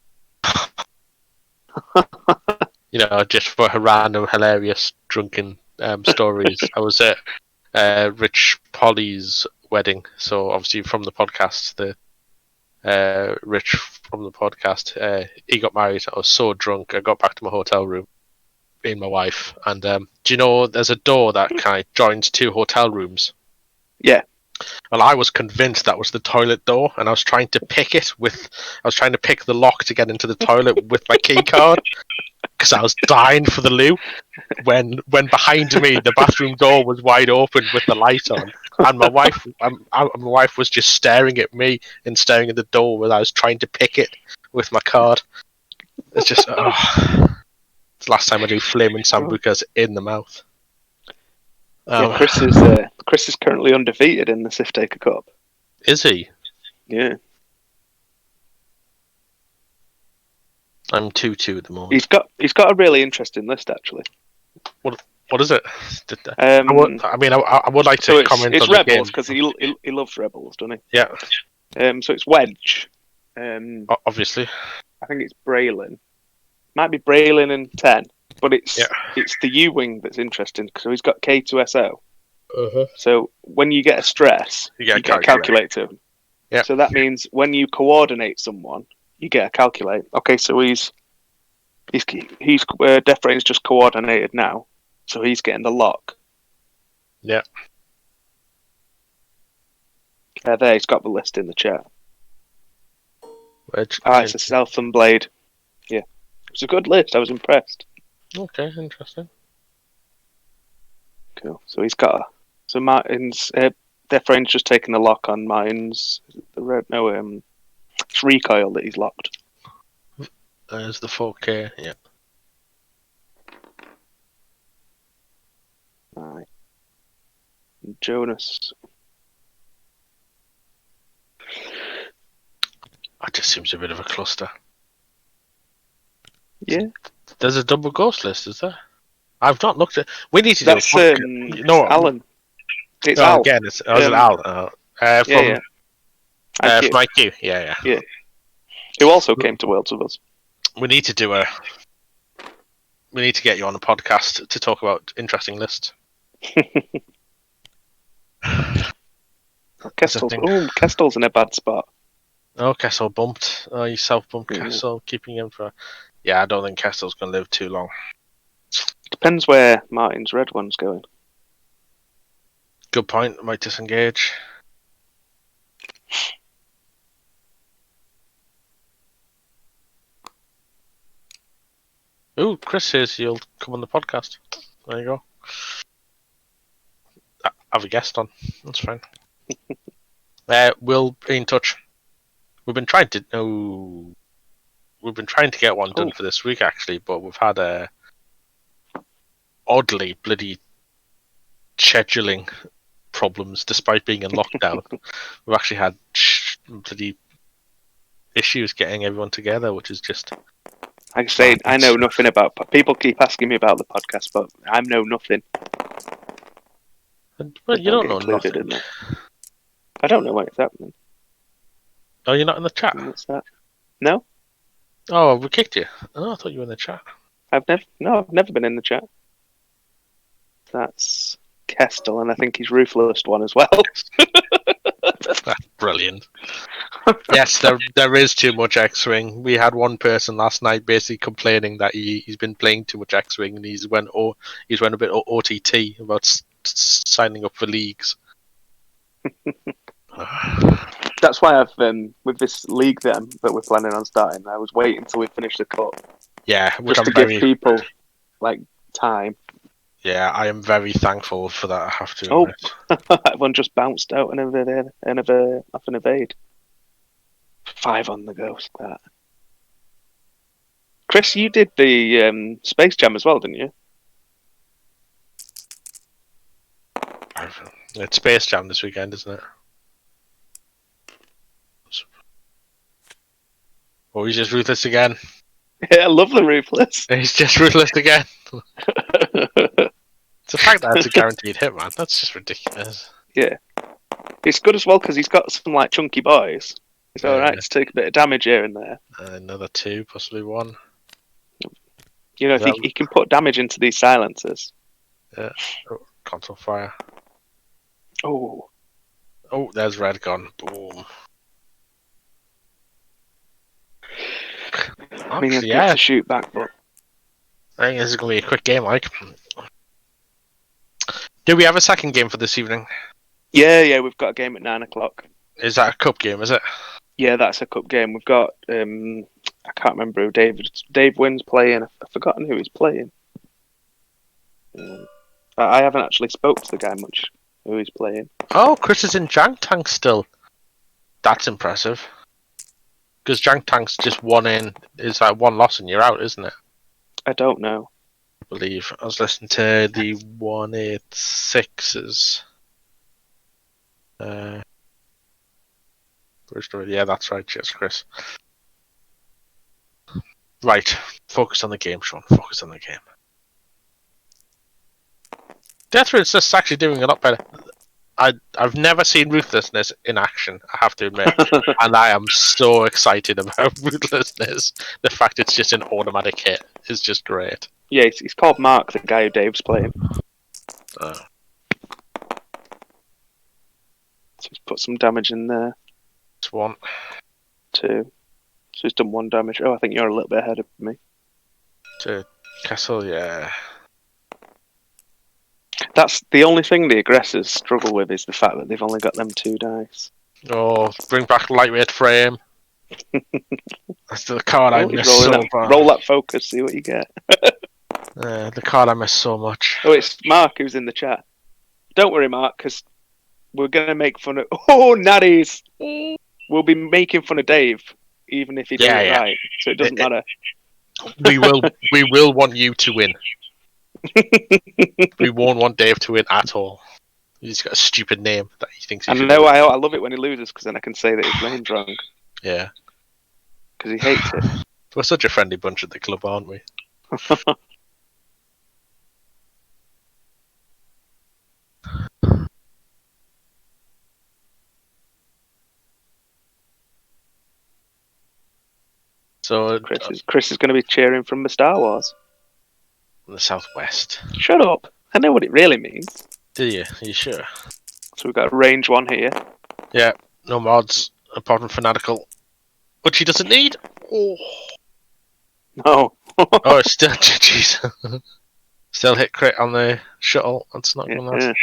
Speaker 3: Just for her random, hilarious, drunken stories. I was at Rich Polly's wedding, so obviously from the podcast, Rich from the podcast, he got married. I was so drunk, I got back to my hotel room, me and my wife, and do you know there's a door that kind of joins two hotel rooms?
Speaker 2: Yeah.
Speaker 3: Well, I was convinced that was the toilet door, and I was trying to pick the lock to get into the toilet with my key card because I was dying for the loo. When behind me the bathroom door was wide open with the light on, and my wife was just staring at me and staring at the door while I was trying to pick it with my card. It's just it's the last time I do flaming sambucas in the mouth.
Speaker 2: Chris is currently undefeated in the Sif Taker Cup.
Speaker 3: Is he?
Speaker 2: Yeah.
Speaker 3: I'm 2-2 at the moment.
Speaker 2: He's got a really interesting list actually.
Speaker 3: What is it?
Speaker 2: I
Speaker 3: would like to comment
Speaker 2: it's
Speaker 3: on the game.
Speaker 2: Rebels because he loves Rebels, doesn't he?
Speaker 3: Yeah.
Speaker 2: So it's Wedge.
Speaker 3: Obviously.
Speaker 2: I think it's Braylon. Might be Braylon and 10, but it's the U-wing that's interesting because he's got K2SO.
Speaker 3: Uh-huh.
Speaker 2: So when you get a stress, you get a calculator.
Speaker 3: Yeah.
Speaker 2: So that means when you coordinate someone, you get a calculate. Okay, so he's Deathrain's just coordinated now, so he's getting the lock.
Speaker 3: Yeah.
Speaker 2: There, he's got the list in the chat.
Speaker 3: It's
Speaker 2: a Stealth and Blade. Yeah, it was a good list. I was impressed.
Speaker 3: Okay, interesting.
Speaker 2: Cool. So he's got. So Martin's Deathrain's just taking the lock on Martin's. It's recoil that he's locked.
Speaker 3: There's the 4K. Yeah.
Speaker 2: Right. Jonas.
Speaker 3: That just seems a bit of a cluster.
Speaker 2: Yeah.
Speaker 3: There's a double ghost list, is there? I've not looked at. We need to
Speaker 2: That's
Speaker 3: do.
Speaker 2: Alan. It's Al.
Speaker 3: Again, is it Al? From IQ. Yeah.
Speaker 2: Who also came to Worlds with us.
Speaker 3: We need to do We need to get you on a podcast to talk about interesting lists.
Speaker 2: Kestel's in a bad spot.
Speaker 3: Oh, Kessel bumped. Oh, you self-bumped Kessel, keeping him for. Yeah, I don't think Kessel's going to live too long.
Speaker 2: Depends where Martin's red one's going.
Speaker 3: Good point. Might disengage. Ooh, Chris says he'll come on the podcast. There you go. Have a guest on. That's fine. We'll be in touch. We've been trying to get one done for this week actually, but we've had a oddly bloody scheduling problems despite being in lockdown. We've actually had bloody issues getting everyone together, which is just.
Speaker 2: Like I say, I know nothing about. People keep asking me about the podcast, but I know nothing.
Speaker 3: Well, you don't know nothing.
Speaker 2: I don't know what's happening.
Speaker 3: Oh, you're not in the chat?
Speaker 2: What's that? No.
Speaker 3: Oh, we kicked you. Oh, I thought you were in the chat.
Speaker 2: I've never been in the chat. That's Kestel, and I think he's Ruthless one as well.
Speaker 3: That's brilliant. Yes, there is too much X-Wing. We had one person last night basically complaining that he's been playing too much X-Wing and he's went a bit OTT about signing up for leagues.
Speaker 2: That's why I've with this league that we're planning on starting. I was waiting until we finish the cup.
Speaker 3: Yeah,
Speaker 2: just to give people like time.
Speaker 3: Yeah, I am very thankful for that. I have to admit.
Speaker 2: Everyone just bounced out and off an evade. 5 on the go. That. Chris, you did the Space Jam as well, didn't you?
Speaker 3: It's Space Jam this weekend, isn't it? Oh, he's just ruthless again.
Speaker 2: Yeah, I love the Ruthless.
Speaker 3: He's just ruthless again. It's the fact that it's a guaranteed hit, man. That's just ridiculous.
Speaker 2: Yeah. It's good as well because he's got some like chunky boys. It's alright to take a bit of damage here and there.
Speaker 3: Another 2, possibly 1.
Speaker 2: You know, if he can put damage into these silencers.
Speaker 3: Yeah. Oh, console fire.
Speaker 2: Oh,
Speaker 3: there's red gone. Boom.
Speaker 2: I mean, he has to shoot back, but
Speaker 3: I think this is going to be a quick game, Mike. Do we have a second game for this evening?
Speaker 2: Yeah, we've got a game at 9 o'clock.
Speaker 3: Is that a cup game, is it?
Speaker 2: Yeah, that's a cup game. We've got, I can't remember who Dave Wynn's playing. I've forgotten who he's playing. I haven't actually spoke to the guy much, who he's playing.
Speaker 3: Oh, Chris is in Jank Tank still. That's impressive. Because Jank Tank's just one like 1 loss and you're out, isn't it?
Speaker 2: I don't know.
Speaker 3: I believe. I was listening to the 186s. Yeah, that's right. Cheers, Chris. Right. Focus on the game, Sean. Focus on the game. Deathrains is actually doing a lot better. I've never seen Ruthlessness in action, I have to admit. And I am so excited about Ruthlessness. The fact it's just an automatic hit is just great.
Speaker 2: Yeah, he's called Mark, the guy who Dave's playing. So he's put some damage in there.
Speaker 3: It's 1.
Speaker 2: 2. So he's done 1 damage. Oh, I think you're a little bit ahead of me.
Speaker 3: To Castle, yeah.
Speaker 2: That's the only thing the aggressors struggle with is the fact that they've only got them 2 dice.
Speaker 3: Oh, bring back lightweight frame. That's the card I miss so much.
Speaker 2: Roll that focus, see what you get.
Speaker 3: The card I miss so much.
Speaker 2: Oh, it's Mark who's in the chat. Don't worry, Mark, because we're going to make fun of... Oh, natties! We'll be making fun of Dave, even if he does it right. So it doesn't matter.
Speaker 3: We will want you to win. We won't want Dave to win at all. He's got a stupid name that he thinks he should win.
Speaker 2: I love it when he loses because then I can say that his name's wrong.
Speaker 3: Yeah.
Speaker 2: Because he hates it.
Speaker 3: We're such a friendly bunch at the club, aren't we? So
Speaker 2: Chris is going to be cheering from the Star Wars.
Speaker 3: The Southwest.
Speaker 2: Shut up. I know what it really means.
Speaker 3: Do you? Are you sure?
Speaker 2: So we've got a range 1 here.
Speaker 3: Yeah, no mods apart from Fanatical. Which he doesn't need. Oh.
Speaker 2: No.
Speaker 3: Oh, it's still jeez. Still hit crit on the shuttle. That's not going nice.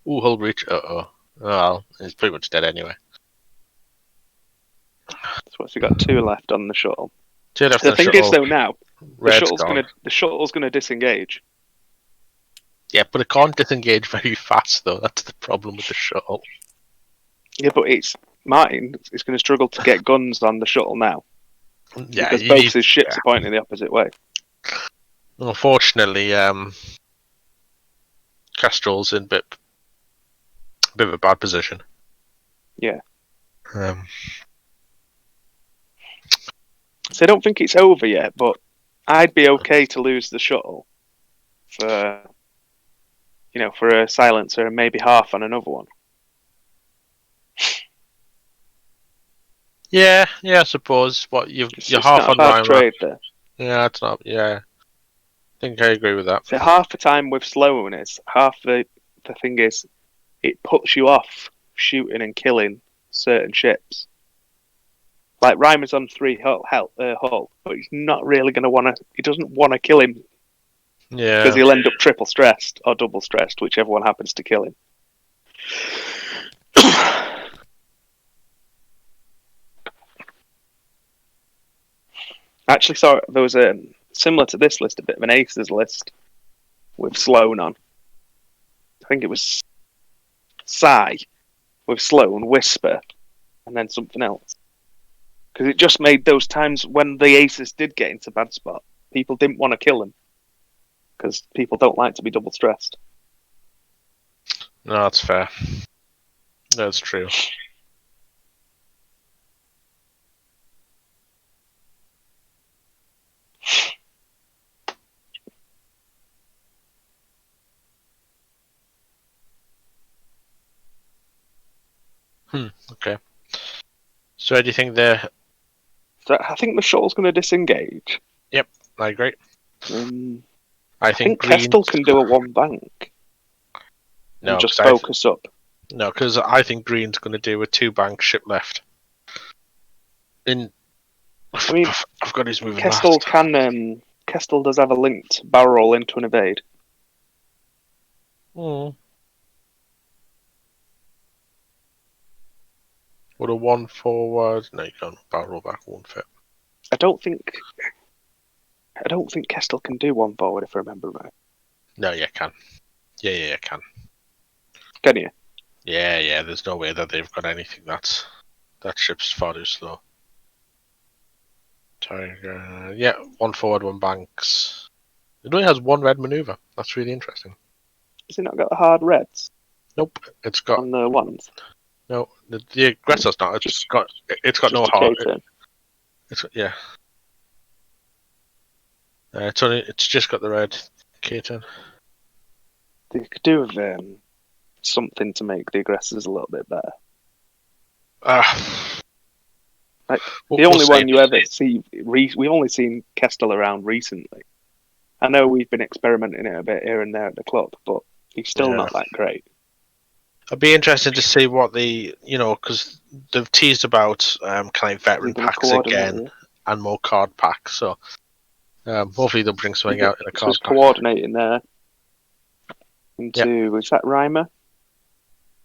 Speaker 3: Ooh, hull breach. Oh, well, he's pretty much dead anyway.
Speaker 2: So what's he got? 2 left on the shuttle.
Speaker 3: 2 left
Speaker 2: the
Speaker 3: on the
Speaker 2: thing
Speaker 3: shuttle.
Speaker 2: is, though, now The shuttle's gonna disengage.
Speaker 3: Yeah, but it can't disengage very fast though. That's the problem with the shuttle.
Speaker 2: Yeah, but Martin is going to struggle to get guns on the shuttle now.
Speaker 3: Yeah,
Speaker 2: because both his ships are pointing the opposite way.
Speaker 3: Unfortunately, Castrol's in a bit of a bad position.
Speaker 2: Yeah. So I don't think it's over yet, but I'd be okay to lose the shuttle for a silencer and maybe half on another one.
Speaker 3: Yeah, I suppose. You're half on
Speaker 2: bad trade there.
Speaker 3: Yeah, it's not. Yeah, I think I agree with that.
Speaker 2: So half the time with slowness, half the thing is, it puts you off shooting and killing certain ships. Like Reimer's on 3 hull, but he's not really going to want to. He doesn't want to kill him.
Speaker 3: Yeah.
Speaker 2: Because he'll end up triple stressed or double stressed, whichever one happens to kill him. I actually saw there was a similar to this list, a bit of an aces list with Sloan on. I think it was Psy with Sloan, Whisper, and then something else. Because it just made those times when the aces did get into bad spot, people didn't want to kill them. Because people don't like to be double stressed.
Speaker 3: No, that's fair. That's true. Okay. So, do you think they're...
Speaker 2: So I think the shuttle's going to disengage.
Speaker 3: Yep, I agree.
Speaker 2: I think Kestel can do a 1 bank.
Speaker 3: No,
Speaker 2: and just focus up.
Speaker 3: No, because I think Green's going to do a 2 bank ship left. I've got his moving
Speaker 2: Kestel can. Kestel does have a linked barrel roll into an evade.
Speaker 3: Would a 1 forward? No, you can't barrel roll back, won't fit.
Speaker 2: I don't think Kestel can do 1 forward if I remember right.
Speaker 3: No, you can. Yeah, can.
Speaker 2: Can you?
Speaker 3: Yeah. There's no way that they've got anything that ship's far too slow. Tiger. Yeah, 1 forward, 1 banks. It only has 1 red maneuver. That's really interesting.
Speaker 2: Has it not got the hard reds?
Speaker 3: Nope, it's got
Speaker 2: on the ones.
Speaker 3: No, the aggressor's not. It's got no hard. Yeah. It's just got the red K10.
Speaker 2: They could do with something to make the aggressors a little bit better. The only one you ever see, we've only seen Kestel around recently. I know we've been experimenting it a bit here and there at the club, but he's still not that great.
Speaker 3: I'd be interested to see what because they've teased about kind of veteran packs again and more card packs. So hopefully they'll bring something out in a card pack.
Speaker 2: Coordinating there into is that Reimer?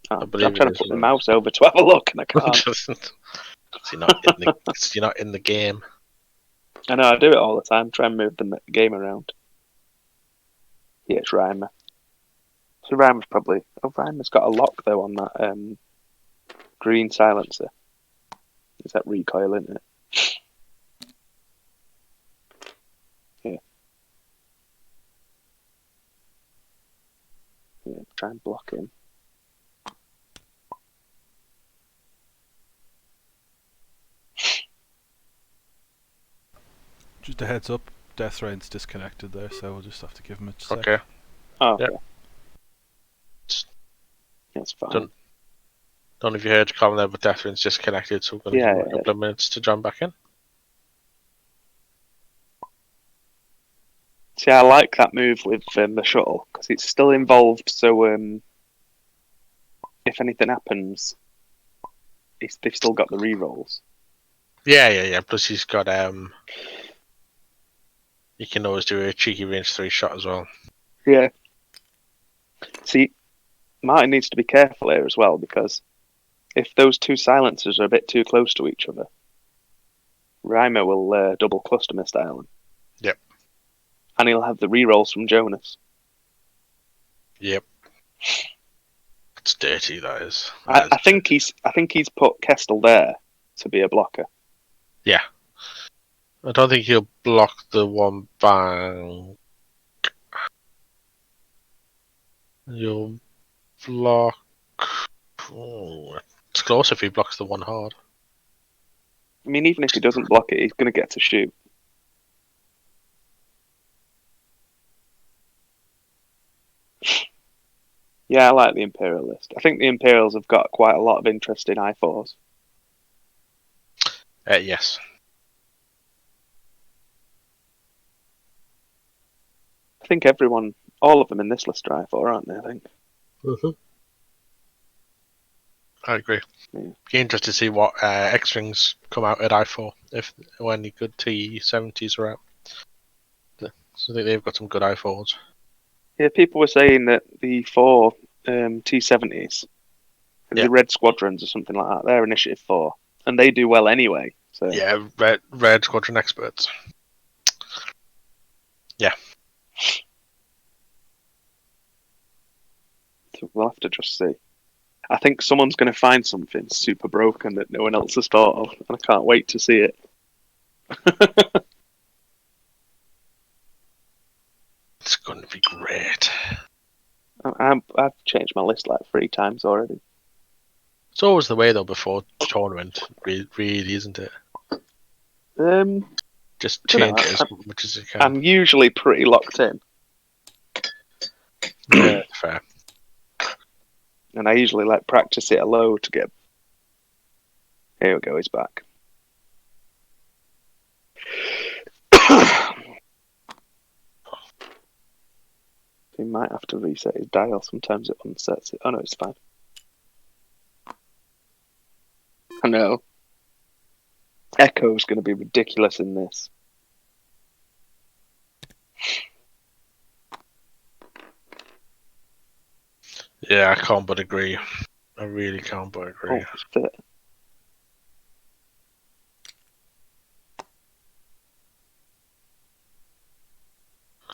Speaker 2: I'm trying to put the mouse over to have a look, and I can't.
Speaker 3: You're not in the game.
Speaker 2: I know, I do it all the time. Try and move the game around. Yeah, it's Reimer. So Reimer's probably... Oh, Reimer's got a lock, though, on that green silencer. Is that recoil, isn't it? Yeah. Yeah, try and block him.
Speaker 1: Just a heads up, Deathrain's disconnected there, so we'll just have to give him a sec.
Speaker 3: Okay.
Speaker 2: Oh, okay. That's fine.
Speaker 3: Don't know if you heard Colin there, but Deathrain's disconnected, so we're going to give him a couple of minutes to jump back in.
Speaker 2: See, I like that move with the shuttle, because it's still involved, so if anything happens, they've still got the rerolls.
Speaker 3: Yeah. Plus he's got... You can always do a cheeky range 3 shot as well.
Speaker 2: Yeah. See, Martin needs to be careful here as well, because if those 2 silencers are a bit too close to each other, Reimer will double cluster missile him.
Speaker 3: Yep.
Speaker 2: and he'll have the rerolls from Jonas.
Speaker 3: Yep. It's dirty, that is.
Speaker 2: I think he's put Kestel there to be a blocker.
Speaker 3: Yeah. I don't think he'll block the one bang. You'll block. Oh, it's close if he blocks the one hard.
Speaker 2: I mean, even if he doesn't block it, he's going to get to shoot. Yeah, I like the Imperial list. I think the Imperials have got quite a lot of interest in I4s.
Speaker 3: Yes.
Speaker 2: I think all of them in this list are I4, aren't they? I think.
Speaker 3: Mm-hmm. I agree.
Speaker 2: Yeah.
Speaker 3: Be interested to see what X-Wings come out at I4 when the good T70s are out. So I think they've got some good I4s.
Speaker 2: Yeah, people were saying that the 4 T70s, the Red Squadrons or something like that, they're Initiative 4, and they do well anyway. So
Speaker 3: yeah, Red Squadron experts. Yeah.
Speaker 2: So we'll have to just see. I think someone's going to find something super broken that no one else has thought of, and I can't wait to see it.
Speaker 3: It's going to be great.
Speaker 2: I've changed my list like 3 times already.
Speaker 3: It's always the way though before tournament, really, isn't it? Just change it as much as you can.
Speaker 2: I'm usually pretty locked in.
Speaker 3: Yeah, fair.
Speaker 2: And I usually practice it a load to get. Here we go, he's back. He might have to reset his dial. Sometimes it unsets it. Oh no, it's fine. I know. Echo's going to be ridiculous in this.
Speaker 3: Yeah, I can't but agree. I really can't but agree.
Speaker 2: Oh,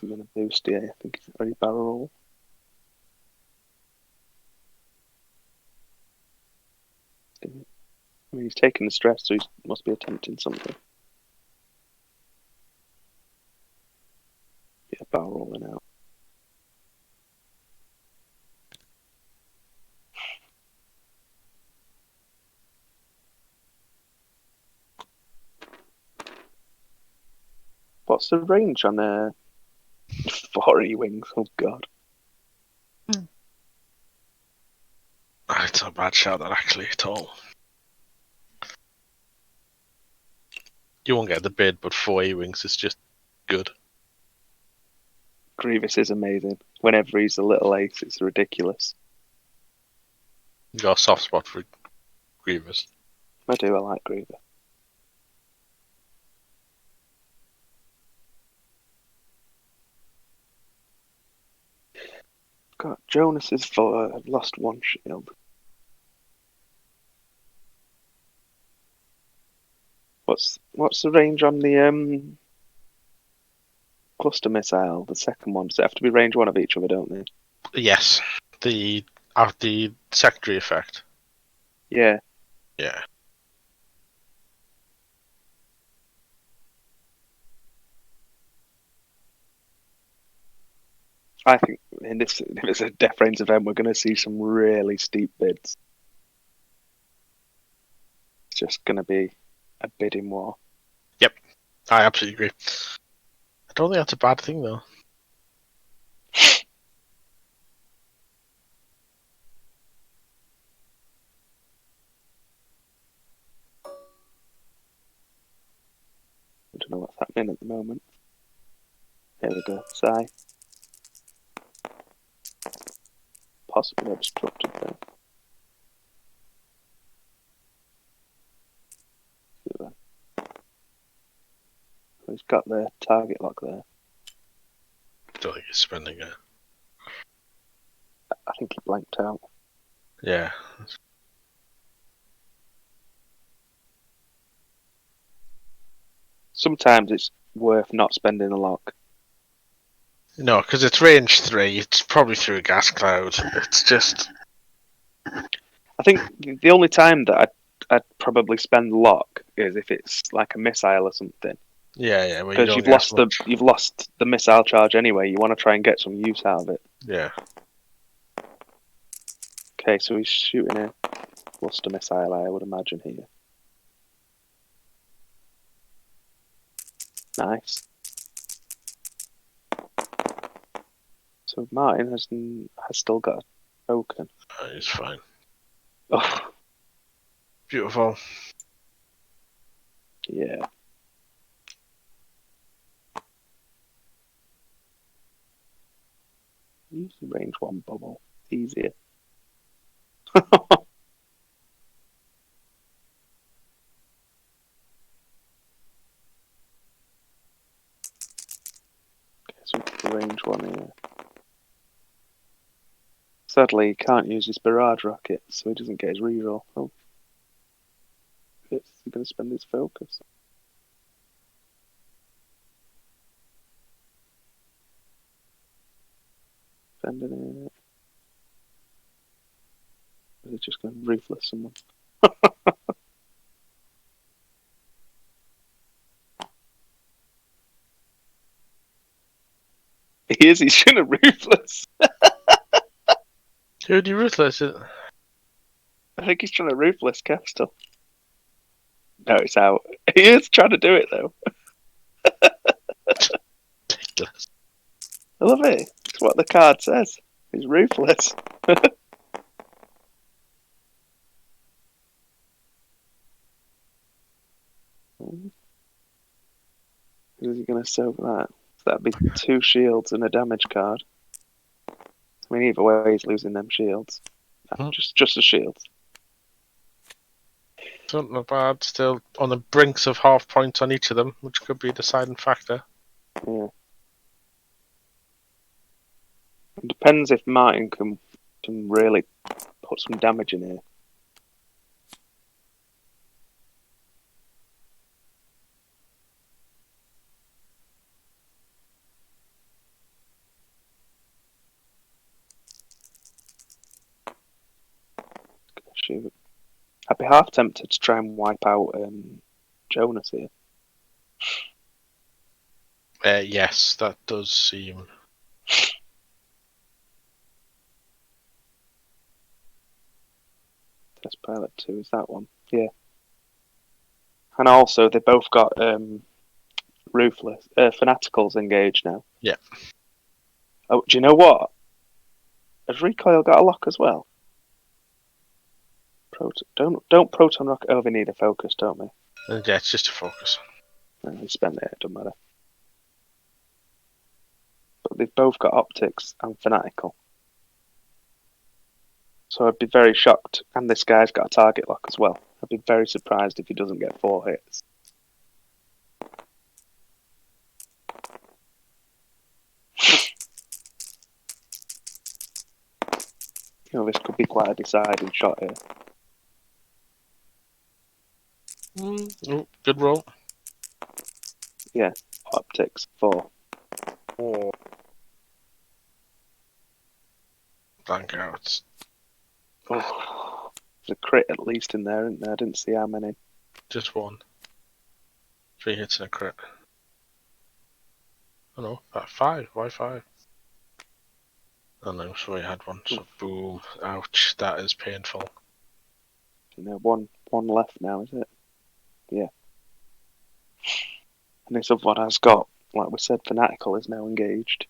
Speaker 2: I'm going to boost, yeah. I think he's already barrel roll. I mean, he's taking the stress, so he must be attempting something. Yeah, barrel rolling out. What's the range on 4 E-Wings? Oh, God.
Speaker 3: It's not a bad shout, that actually, at all. You won't get the bid, but 4 E-Wings is just good.
Speaker 2: Grievous is amazing. Whenever he's a little ace, it's ridiculous.
Speaker 3: You got a soft spot for Grievous.
Speaker 2: I do, I like Grievous. God, Jonas is for lost 1 shield. What's the range on the cluster missile? The second one, does it have to be range 1 of each other, don't they?
Speaker 3: Yes, the secondary effect.
Speaker 2: Yeah.
Speaker 3: Yeah.
Speaker 2: I think if it's a Deathrains event, we're going to see some really steep bids. It's just going to be a bidding war.
Speaker 3: Yep, I absolutely agree. I don't think that's a bad thing, though.
Speaker 2: I don't know what's happening at the moment. Here we go. Sigh. Possibly obstructed there. He's got the target lock there.
Speaker 3: Don't think he's spending it.
Speaker 2: I think he blanked out.
Speaker 3: Yeah.
Speaker 2: Sometimes it's worth not spending a lock.
Speaker 3: No, because it's range 3. It's probably through a gas cloud. It's just.
Speaker 2: I think the only time that I'd probably spend lock is if it's like a missile or something.
Speaker 3: Yeah. Well,
Speaker 2: Because you've lost the missile charge anyway. You want to try and get some use out of it.
Speaker 3: Yeah.
Speaker 2: Okay, so he's shooting a cluster missile, I would imagine here. Nice. So Martin has still got a token.
Speaker 3: It's fine.
Speaker 2: Oh,
Speaker 3: Beautiful.
Speaker 2: yeah. Use the range 1 bubble. It's easier. So the range 1 here. Sadly, he can't use his barrage rocket, so he doesn't get his reroll. Oh. He's going to spend his focus. Spending it. Or is he just going to ruthless someone? He's going to ruthless.
Speaker 3: Dude, you ruthless.
Speaker 2: I think he's trying to ruthless Castle. No, it's out. He is trying to do it though.
Speaker 3: Ridiculous.
Speaker 2: I love it. It's what the card says. He's ruthless. Who's he going to soak that? So that'd be 2 shields and a damage card. I mean, either way, he's losing them shields. No, just the shields.
Speaker 3: Not bad. Still on the brinks of half points on each of them, which could be a deciding factor.
Speaker 2: Yeah. It depends if Martin can really put some damage in here. Shoot. I'd be half tempted to try and wipe out Jonas here.
Speaker 3: Yes, that does seem.
Speaker 2: Test Pilot 2 is that one. Yeah. And also, they both got Ruthless Fanaticals engaged now.
Speaker 3: Yeah.
Speaker 2: Oh, do you know what? Has Recoil got a lock as well? Don't Proton Rocket. Oh, they need a focus, don't they?
Speaker 3: Yeah, it's just a focus.
Speaker 2: No, they spend it. It doesn't matter. But they've both got Optics and Fanatical. So I'd be very shocked. And this guy's got a target lock as well. I'd be very surprised if he doesn't get 4 hits. You know, this could be quite a deciding shot here.
Speaker 3: Oh, good roll.
Speaker 2: Yeah, Optics 4.
Speaker 3: Oh. Blank out.
Speaker 2: Oh, there's a crit at least in there, isn't there? I didn't see how many.
Speaker 3: Just 1. 3 hits and a crit. Oh no, 5. Why 5? Oh no, so he had 1. So boom. Ouch, that is painful.
Speaker 2: You know, one left now, is it? Yeah. And this other one has got, like we said, Fanatical is now engaged.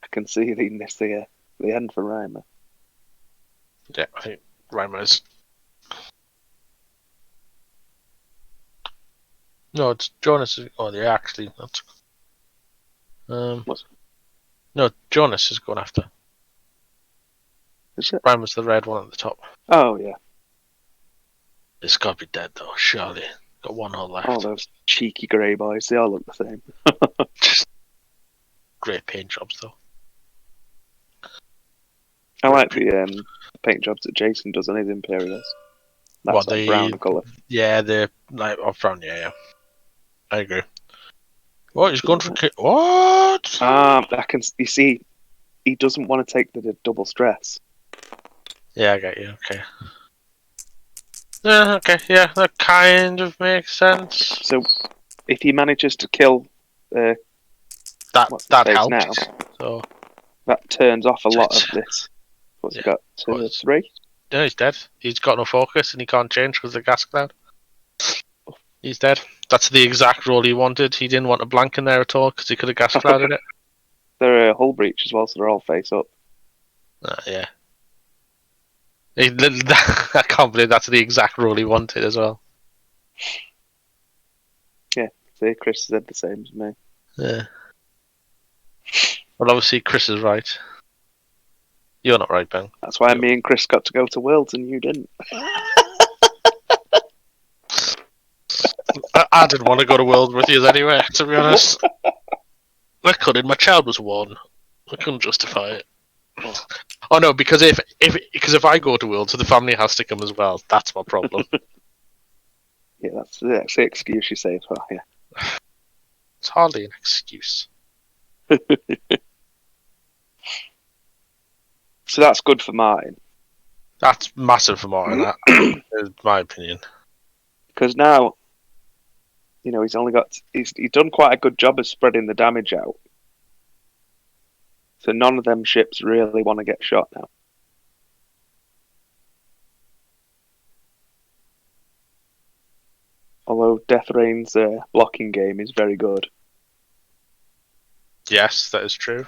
Speaker 2: I can see they missed the end for Reimer.
Speaker 3: Yeah, I think Reimer's. No, it's Jonas. Oh, they're actually not. No, Jonas is going after.
Speaker 2: Is it?
Speaker 3: Reimer's the red one at the top.
Speaker 2: Oh, yeah.
Speaker 3: It's got to be dead though, surely. Got 1 hole left.
Speaker 2: Oh, those cheeky grey boys. They all look the same.
Speaker 3: Just great paint jobs though.
Speaker 2: I like the paint jobs that Jason does on his Imperials. That's like brown colour.
Speaker 3: Yeah, they're like off brown. Yeah. I agree. What? He's going for what?
Speaker 2: You see, he doesn't want to take the double stress.
Speaker 3: Yeah, I get you. Okay. Yeah, okay, yeah, that kind of makes sense.
Speaker 2: So, if he manages to kill
Speaker 3: that
Speaker 2: helps
Speaker 3: now,
Speaker 2: now,
Speaker 3: so
Speaker 2: that turns off a lot of this. What's he got? 2 or 3?
Speaker 3: No, he's dead. He's got no focus and he can't change because of the gas cloud. He's dead. That's the exact role he wanted. He didn't want a blank in there at all because he could have gas clouded it.
Speaker 2: They're a hull breach as well, so they're all face up.
Speaker 3: Yeah. I can't believe that's the exact role he wanted as well.
Speaker 2: Yeah, see, Chris said the same as me.
Speaker 3: Yeah. Well, obviously Chris is right. You're not right, Ben.
Speaker 2: That's why me and Chris got to go to Worlds and you didn't.
Speaker 3: I didn't want to go to World with you anyway, to be honest. I couldn't. My child was 1. I couldn't justify it. Oh no, because if I go to Worlds, the family has to come as well. That's my problem.
Speaker 2: Yeah, that's the excuse you say as well. Yeah,
Speaker 3: it's hardly an excuse.
Speaker 2: So that's good for Martin.
Speaker 3: That's massive for Martin. That is my opinion.
Speaker 2: Because now, he's done quite a good job of spreading the damage out. So none of them ships really want to get shot now. Although Deathrain's blocking game is very good.
Speaker 3: Yes, that is true.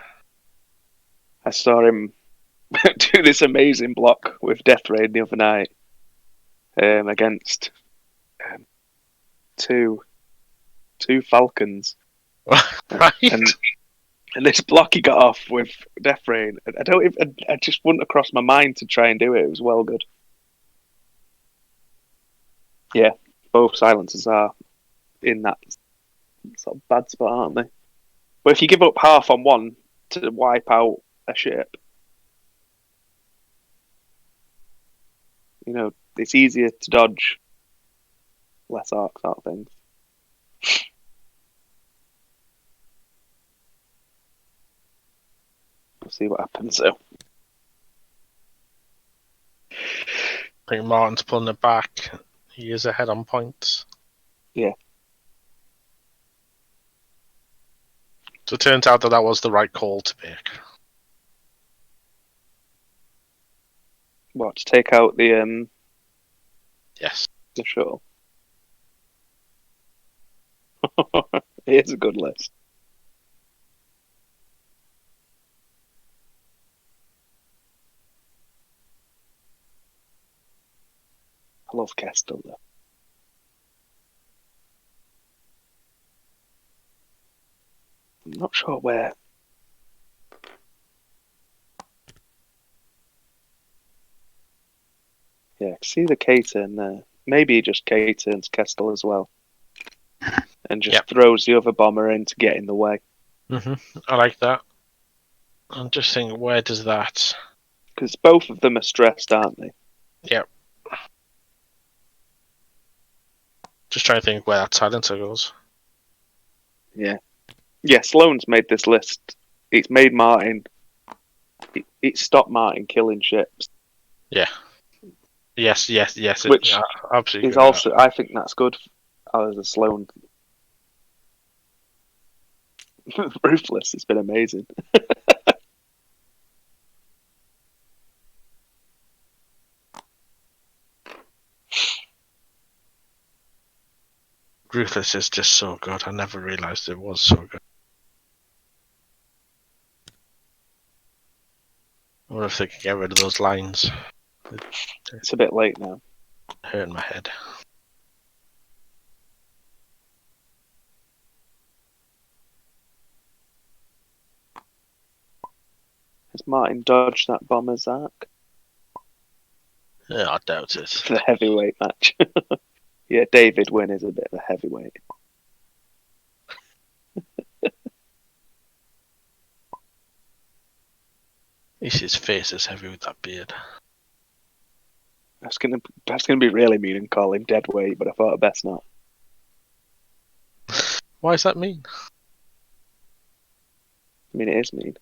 Speaker 2: I saw him do this amazing block with Deathrain the other night against two Falcons.
Speaker 3: Right.
Speaker 2: And this block he got off with Deathrain, I just wouldn't have crossed my mind to try and do it. It was well good. Yeah, both silencers are in that sort of bad spot, aren't they? But if you give up half on one to wipe out a ship, it's easier to dodge less arc sort of things. We'll see what happens. So,
Speaker 3: I think Martin's pulling it back. He is ahead on points.
Speaker 2: Yeah.
Speaker 3: So it turns out that was the right call to make.
Speaker 2: What, to take out the
Speaker 3: Yes.
Speaker 2: The shuttle? Here's a good list. I love Kestel though. I'm not sure where. Yeah, see the K-turn there. Maybe he just K-turns Kestel as well. And just throws the other bomber in to get in the way.
Speaker 3: I like that. I'm just thinking, where does that...
Speaker 2: Because both of them are stressed, aren't they?
Speaker 3: Yep. Just trying to think where that silencer goes.
Speaker 2: Yeah. Yeah, Sloane's made this list. It's made Martin... It stopped Martin killing ships.
Speaker 3: Yeah. Yes.
Speaker 2: Which
Speaker 3: absolutely
Speaker 2: is also... I think that's good as a Sloane. Ruthless. It's been amazing.
Speaker 3: Ruthless is just so good. I never realised it was so good. I wonder if they could get rid of those lines.
Speaker 2: It's a bit late now.
Speaker 3: Hurting my head.
Speaker 2: Has Martin dodged that bomber's arc?
Speaker 3: Yeah, I doubt it.
Speaker 2: The heavyweight match. Yeah, David Wynn is a bit of a heavyweight.
Speaker 3: His face is heavy with that beard.
Speaker 2: That's gonna be really mean and call him dead weight, but I thought I'd best not.
Speaker 3: Why does that mean?
Speaker 2: I mean, it is mean.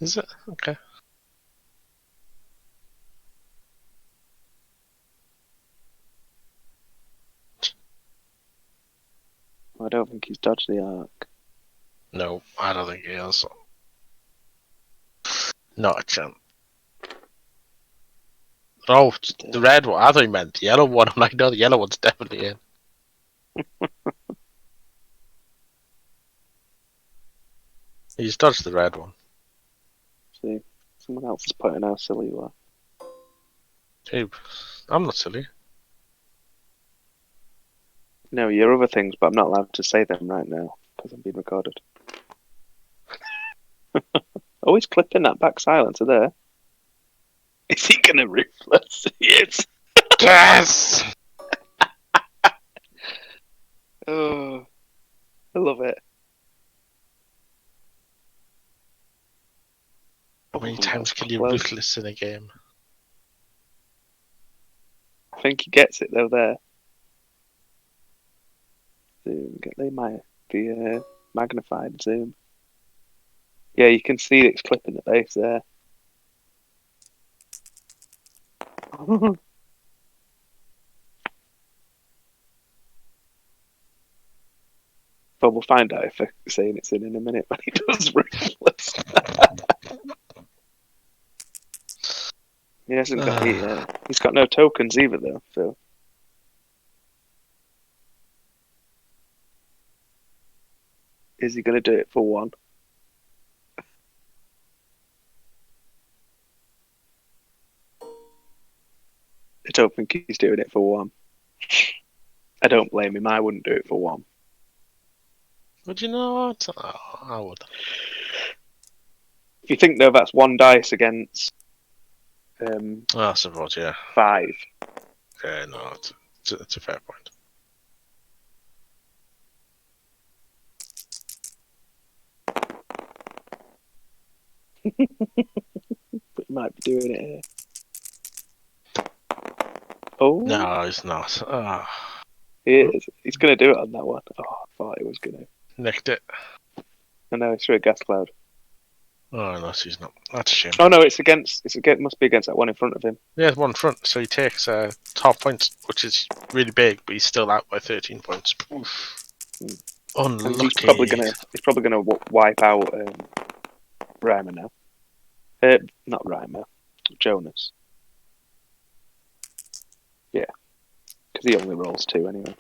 Speaker 3: Is it? Okay.
Speaker 2: I don't think he's dodged the arc.
Speaker 3: No, I don't think he is. Not a chance. Oh, the red one. I thought you meant the yellow one. I'm like, no, the yellow one's definitely in. He's dodged the red one.
Speaker 2: See, someone else is pointing out how silly you are.
Speaker 3: Hey, I'm not silly.
Speaker 2: No, your other things, but I'm not allowed to say them right now because I'm being recorded. Always clipping that back silencer there. Is he gonna ruthless? He is.
Speaker 3: Yes!
Speaker 2: Oh, I love it.
Speaker 3: How many
Speaker 2: Oh,
Speaker 3: times
Speaker 2: that's
Speaker 3: can you
Speaker 2: close.
Speaker 3: ruthless in a game?
Speaker 2: I think he gets it though there. Zoom, get the magnified zoom. Yeah, you can see it's clipping the base there. But we'll find out if they're saying it's in a minute when he does ruthless. He hasn't got he's got no tokens either though, so is he gonna do it for one? I don't think he's doing it for one. I don't blame him, I wouldn't do it for one.
Speaker 3: Would you know what? Oh, I would.
Speaker 2: If you think though that's one dice against
Speaker 3: I suppose, yeah.
Speaker 2: 5.
Speaker 3: Yeah, no, it's a fair point.
Speaker 2: But he might be doing it here. Oh
Speaker 3: No, he's not. Oh,
Speaker 2: he is. He's gonna do it on that one. Oh, I thought he was gonna.
Speaker 3: nicked it.
Speaker 2: I know it's through a gas cloud.
Speaker 3: Oh, no, he's not. That's a shame.
Speaker 2: Oh no, it's against must be against that one in front of him.
Speaker 3: Yeah, one front, so he takes 12 points, which is really big, but he's still out by 13 points. Unlucky.
Speaker 2: He's probably gonna wipe out Reimer now. Not Reimer, Jonas. Yeah, because he only rolls 2 anyway.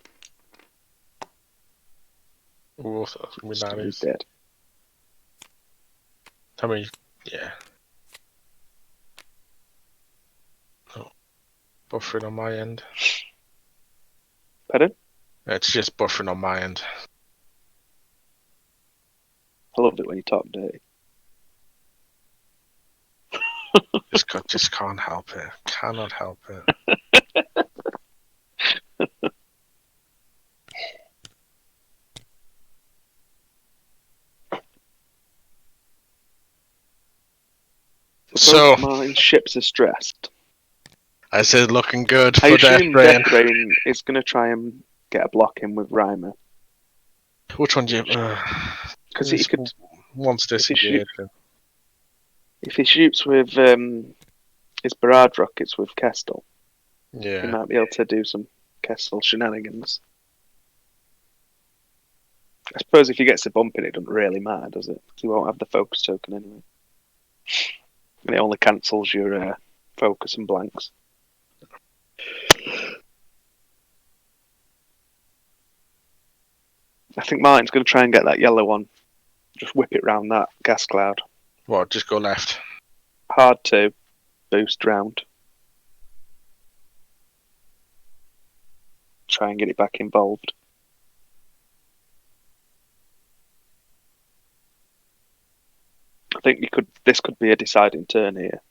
Speaker 3: Ooh, that's gonna be
Speaker 2: So he's
Speaker 3: nice.
Speaker 2: dead.
Speaker 3: I mean, yeah. Oh, buffering on my end.
Speaker 2: Pardon?
Speaker 3: It's just buffering on my end.
Speaker 2: I loved it when you talk dirty.
Speaker 3: Just can't help it. Cannot help it.
Speaker 2: So Martin's ships are stressed.
Speaker 3: I said looking good
Speaker 2: I
Speaker 3: for
Speaker 2: assume
Speaker 3: Deathrain.
Speaker 2: Deathrain is going to try and get a block in with Reimer.
Speaker 3: Which one do you?
Speaker 2: Because he could.
Speaker 3: Once disengaged.
Speaker 2: If he shoots with his barrage rockets with Kestel,
Speaker 3: Yeah.
Speaker 2: he might be able to do some Kestel shenanigans. I suppose if he gets a bump in, it doesn't really matter, does it? Because he won't have the focus token anyway. And it only cancels your focus and blanks. I think Martin's going to try and get that yellow one. Just whip it round that gas cloud.
Speaker 3: What? Just go left.
Speaker 2: Hard to boost round. Try and get it back involved. I think this could be a deciding turn here.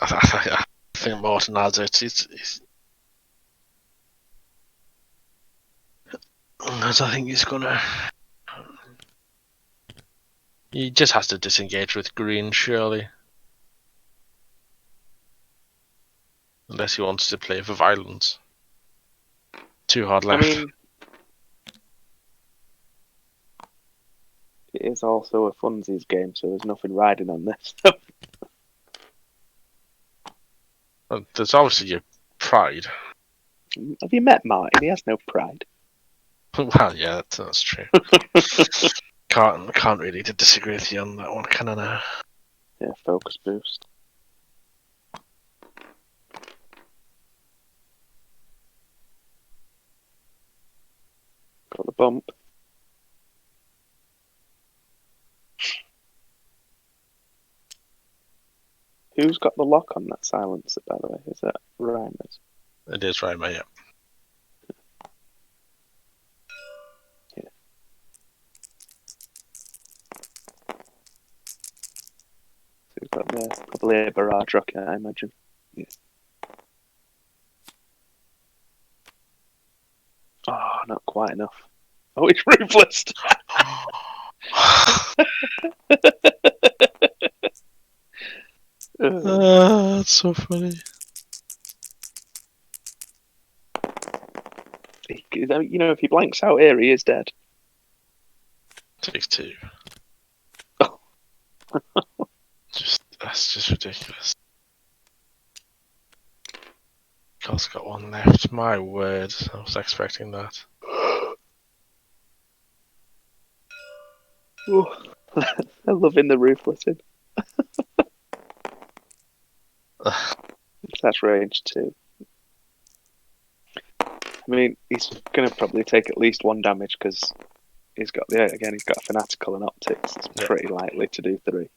Speaker 3: I think Morton has it. I think he's gonna. He just has to disengage with green, surely. Unless he wants to play for violence. Too hard left.
Speaker 2: I mean, it is also a funsies game, so there's nothing riding on this.
Speaker 3: Well, there's obviously your pride.
Speaker 2: Have you met Martin? He has no pride.
Speaker 3: Well, yeah, that's true. Can't really disagree with you on that one, can I now?
Speaker 2: Yeah, focus boost. Got the bump. Who's got the lock on that silencer, by the way? Is that Reimer's?
Speaker 3: It is right, mate.
Speaker 2: Yeah. So we've got probably a barrage rocket, I imagine. Yeah. Oh, not quite enough. Oh, it's ruthless.
Speaker 3: That's so funny.
Speaker 2: You know, if he blanks out here, he is dead.
Speaker 3: Takes 2.
Speaker 2: Oh.
Speaker 3: That's just ridiculous. Carl's got 1 left. My word, I was expecting that.
Speaker 2: I'm loving the ruthlessing. That's range 2. I mean, he's going to probably take at least 1 damage because he's got fanatical and optics. It's pretty likely to do 3.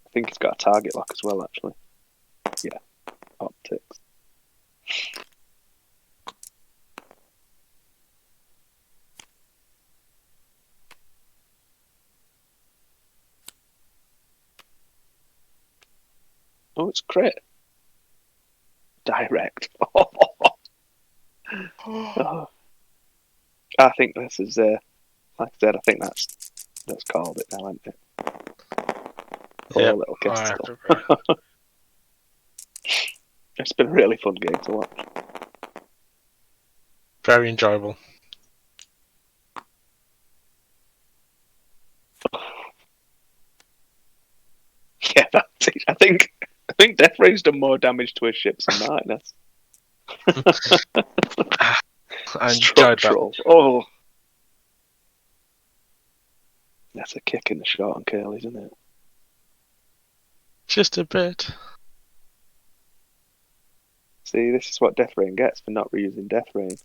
Speaker 2: I think he's got a target lock as well, actually. Yeah, optics. Oh, it's crit. Direct. Oh. I think this is, like I said, I think that's called it now, isn't it? Poor little Kestel. It's been a really fun game to watch.
Speaker 3: Very enjoyable.
Speaker 2: Yeah, that's it. I think Deathrain's done more damage to his ships than Martin has.
Speaker 3: I enjoyed that.
Speaker 2: Oh, that's a kick in the short and curl, isn't it?
Speaker 3: Just a bit.
Speaker 2: See, this is what Deathrain gets for not reusing Deathrain.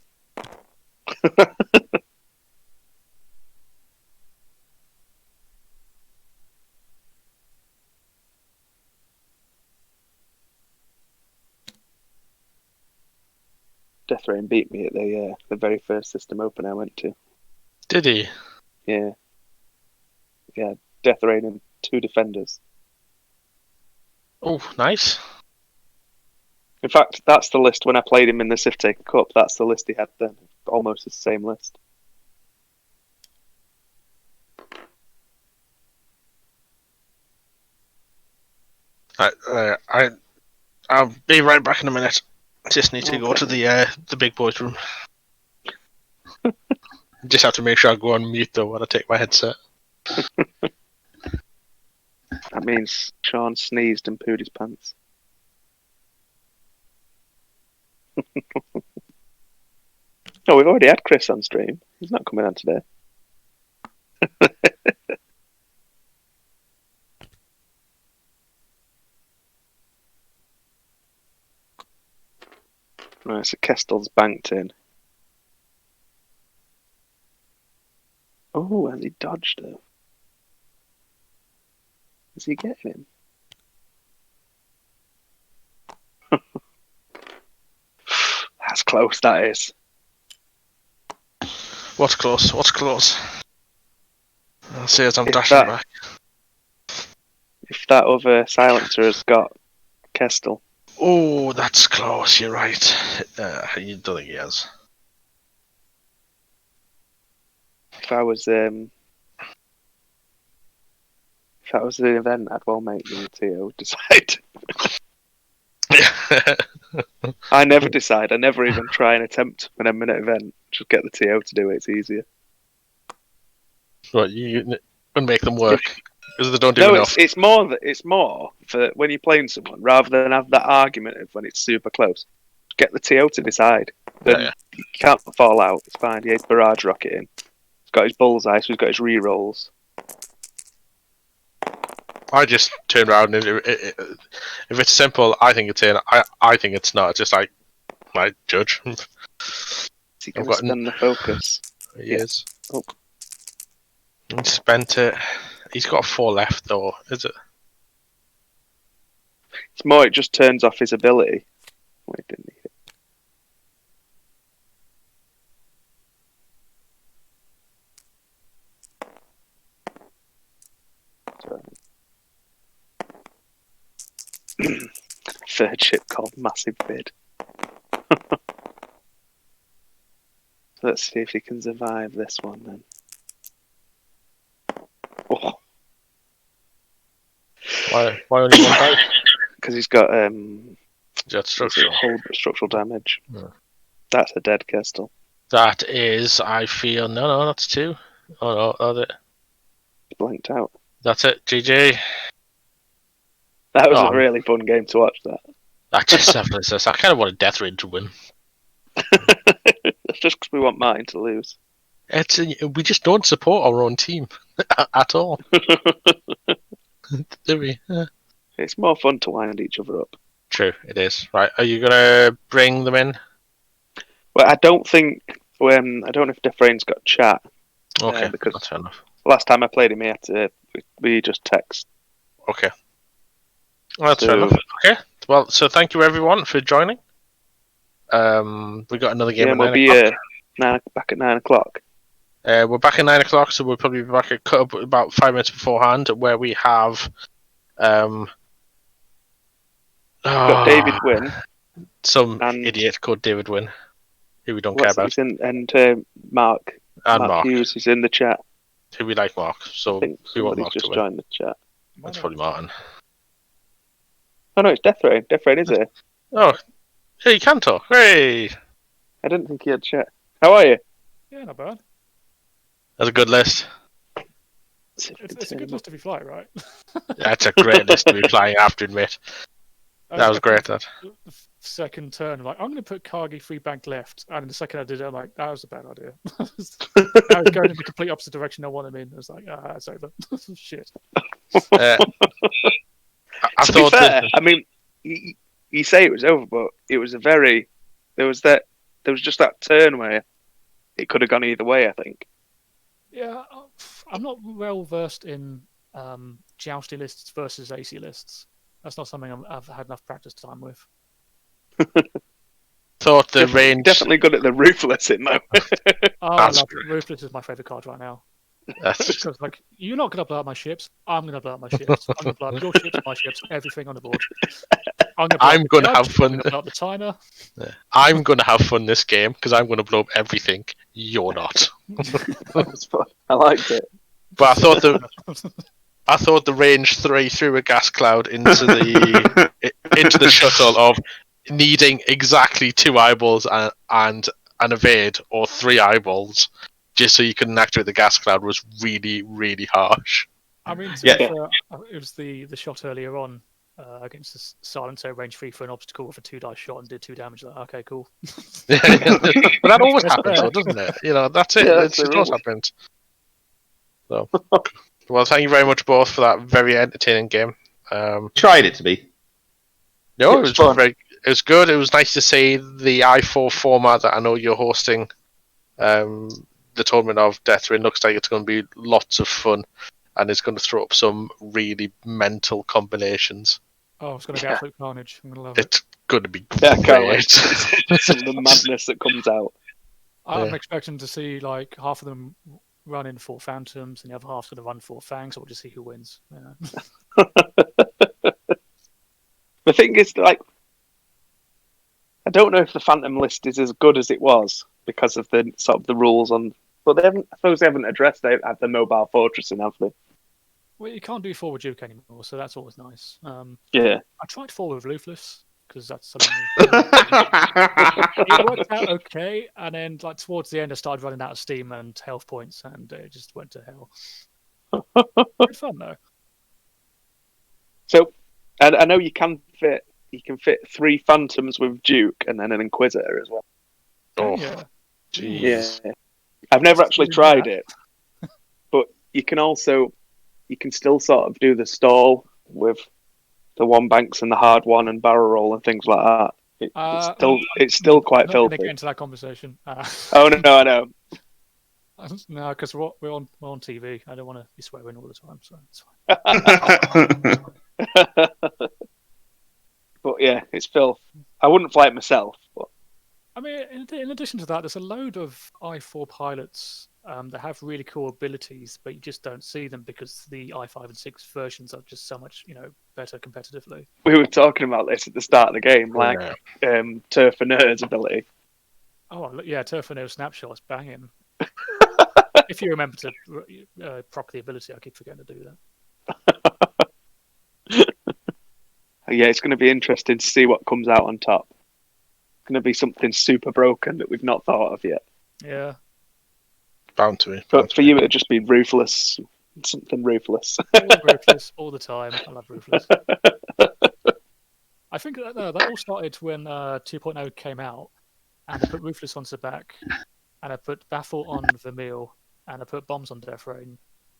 Speaker 2: Deathrain beat me at the very first System Open I went to.
Speaker 3: Did he?
Speaker 2: Yeah. Yeah, Deathrain and 2 defenders.
Speaker 3: Oh, nice.
Speaker 2: In fact, that's the list when I played him in the Sif Taker Cup. That's the list he had then. Almost the same list.
Speaker 3: I'll be right back in a minute. I just need to go to the big boys' room. Just have to make sure I go on mute though when I take my headset.
Speaker 2: That means Sean sneezed and pooed his pants. Oh, we've already had Chris on stream. He's not coming on today. Right, so Kestel's banked in. Oh, has he dodged it? Is he getting him? That's close, that is.
Speaker 3: What's close? What's close? I'll see as I'm dashing back.
Speaker 2: If that other silencer has got Kestel.
Speaker 3: Oh, that's close, you're right. You don't think he has.
Speaker 2: If I was the event, I'd well make the TO decide. I never decide. I never even try and attempt when I'm in an event. Just get the TO to do it. It's easier.
Speaker 3: What, you can make them work because they don't do
Speaker 2: No,
Speaker 3: enough.
Speaker 2: it's more for when you're playing someone rather than have that argument of when it's super close. Get the TO to decide. Then you can't fall out. It's fine. He's barrage rocketing. He's got his bullseye, so he's got his re-rolls.
Speaker 3: I just turn around and if it's simple, I think it's in. I think it's not. It's just like my judge.
Speaker 2: Is he going to spend the focus?
Speaker 3: He is.
Speaker 2: Oh.
Speaker 3: He spent it. He's got 4 left, though, is it?
Speaker 2: It's more, it just turns off his ability. Wait, didn't he? Third ship called Massive Bid. Let's see if he can survive this one then. Oh.
Speaker 3: Why only one die?
Speaker 2: Because he's got
Speaker 3: Jet structural.
Speaker 2: Structural damage.
Speaker 3: Yeah.
Speaker 2: That's a dead Kestel.
Speaker 3: That is, I feel. No, that's 2. Oh no, that's it.
Speaker 2: Blanked out.
Speaker 3: That's it. GG.
Speaker 2: That was a really fun game to watch. That.
Speaker 3: I just have this. I kind of want a Deathrain to win.
Speaker 2: That's just because we want Martin to lose.
Speaker 3: We just don't support our own team at all. Do we? Yeah.
Speaker 2: It's more fun to wind each other up.
Speaker 3: True, it is. Right, are you gonna bring them in?
Speaker 2: Well, I don't think. I don't know if Deathrain's got chat.
Speaker 3: Okay,
Speaker 2: because
Speaker 3: that's fair enough.
Speaker 2: Last time I played him, we just text.
Speaker 3: Okay, that's fair enough. Okay, well, so thank you everyone for joining. We got another game at 9 o'clock.
Speaker 2: Back at 9 o'clock.
Speaker 3: We're back at 9 o'clock, so we'll probably be back at cut up about 5 minutes beforehand, where we have
Speaker 2: got David Wynn,
Speaker 3: some idiot called David Wynn, who we don't care about,
Speaker 2: and Mark Hughes is in the chat.
Speaker 3: Who we like, Mark. So we want Mark
Speaker 2: just
Speaker 3: to win.
Speaker 2: joined the chat.
Speaker 3: That's probably Martin.
Speaker 2: Oh no, it's Deathrain. Deathrain is it?
Speaker 3: Oh, yeah, you can talk. Hey!
Speaker 2: I didn't think he had chat. How are you?
Speaker 5: Yeah, not bad.
Speaker 3: That's a good list.
Speaker 5: It's a good list to be flying, right?
Speaker 3: That's a great list to be flying after, admit. That was great. That
Speaker 5: the second turn, I'm like, I'm going to put Kagi 3 bank left, and in the second I did it, I'm like, that was a bad idea. I was going in the complete opposite direction I want him in. I was like, it's over. Shit.
Speaker 3: I
Speaker 2: to be fair, I mean, you say it was over, but it was there was just that turn where it could have gone either way, I think.
Speaker 5: Yeah, I'm not well versed in jousty lists versus AC lists. That's not something I've had enough practice time with.
Speaker 3: Thought the range
Speaker 2: definitely good at the ruthless in though.
Speaker 5: I love it. Ruthless is my favorite card right now. Because like you're not gonna blow up my ships, I'm gonna blow up my ships. I'm gonna blow up your ships, my ships, everything on the board.
Speaker 3: I'm gonna have fun.
Speaker 5: I'm gonna blow up the timer.
Speaker 3: Yeah. I'm gonna have fun this game because I'm gonna blow up everything. You're not.
Speaker 2: I liked it,
Speaker 3: but I thought the range 3 threw a gas cloud into the shuttle of needing exactly 2 eyeballs and an evade or 3 eyeballs just so you couldn't activate the gas cloud was really, really harsh.
Speaker 5: I mean, it was the shot earlier on against the Silencer range 3 for an obstacle with a 2 dice shot and did 2 damage. Like, okay, cool.
Speaker 3: But that always happens, though, doesn't it? You know, that's it.
Speaker 2: Yeah,
Speaker 3: it always happens. So, well, thank you very much both for that very entertaining game.
Speaker 6: Tried it to be.
Speaker 3: No, it was fun. It was good. It was nice to see the I4 format that I know you're hosting. The tournament of Deathrain looks like it's going to be lots of fun, and it's going to throw up some really mental combinations.
Speaker 5: Oh, it's going to be absolute carnage. I'm going to love it.
Speaker 3: It's going to be great.
Speaker 2: Yeah, I can't wait. Some of the madness that comes out.
Speaker 5: I'm expecting to see like half of them run in 4 Phantoms, and the other half's going to run 4 Fangs, so we'll just see who wins. Yeah.
Speaker 2: The thing is, like, I don't know if the Phantom list is as good as it was because of the sort of the rules on. But I suppose they haven't addressed the mobile fortressing, have they?
Speaker 5: Well, you can't do forward juke anymore, so that's always nice.
Speaker 2: Yeah.
Speaker 5: I tried forward with Ruthless because that's something. It worked out okay, and then like towards the end, I started running out of steam and health points, and it just went to hell. Good fun though.
Speaker 2: So, and I know you can fit 3 phantoms with Duke, and then an Inquisitor as well.
Speaker 3: Oh,
Speaker 5: Yeah.
Speaker 3: jeez.
Speaker 2: Yeah, I've never
Speaker 5: Let's
Speaker 2: actually
Speaker 5: do
Speaker 2: tried
Speaker 5: that.
Speaker 2: it, but you can still sort of do the stall with the one banks and the hard one and barrel roll and things like that. It's still quite
Speaker 5: I'm not going to
Speaker 2: filthy.
Speaker 5: get into that conversation.
Speaker 2: Oh no, I know.
Speaker 5: No, because we're on TV. I don't want to be swearing all the time, so it's fine.
Speaker 2: But yeah, it's filth. I wouldn't fly it myself, but
Speaker 5: I mean, in addition to that, there's a load of I4 pilots that have really cool abilities, but you just don't see them because the I5 and 6 versions are just so much, better competitively.
Speaker 2: we were talking about this at the start of the game, like Turf and Nerd's ability.
Speaker 5: Oh, yeah, Turf and Nerd snapshots, banging. If you remember to proc the ability, I keep forgetting to do that.
Speaker 2: Yeah, it's going to be interesting to see what comes out on top. It's going to be something super broken that we've not thought of yet.
Speaker 5: Yeah.
Speaker 3: Bound to be.
Speaker 2: But for you, it'd just be ruthless. Something ruthless.
Speaker 5: Ruthless all the time. I love Ruthless. I think that all started when 2.0 came out, and I put Ruthless onto the back, and I put Baffle on Vermeil, and I put bombs on Deathrain,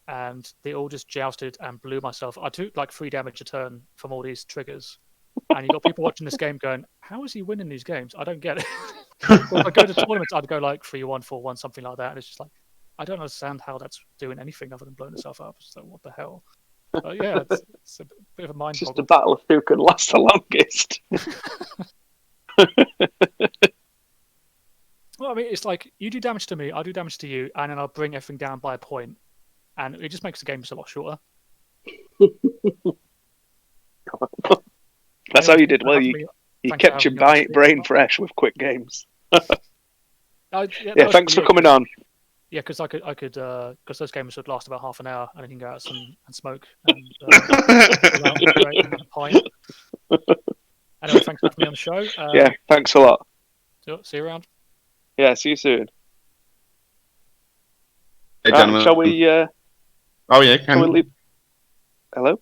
Speaker 5: and they all just jousted and blew myself. I took like 3 damage a turn from all these triggers, and you got people watching this game going, "How is he winning these games? I don't get it." Well, if I go to tournaments, I'd go like 3-1, 4-1, something like that, and it's just like I don't understand how that's doing anything other than blowing itself up. So what the hell? Yeah, it's a bit of a mind.
Speaker 2: It's just a battle of who can last the longest.
Speaker 5: Well, I mean, it's like you do damage to me, I do damage to you, and then I'll bring everything down by a point, and it just makes the games a lot shorter.
Speaker 2: That's how you did well. You kept your brain fresh with quick games. Yeah, thanks for coming on.
Speaker 5: Yeah, because I could, because those games would last about half an hour, and I can go out and smoke and a pint. Anyway, thanks for having me on the show.
Speaker 2: Yeah, thanks a lot.
Speaker 5: See you around.
Speaker 2: Yeah, see you soon.
Speaker 6: Hey, gentlemen.
Speaker 2: Shall we?
Speaker 6: Oh yeah, can we
Speaker 2: leave? Hello.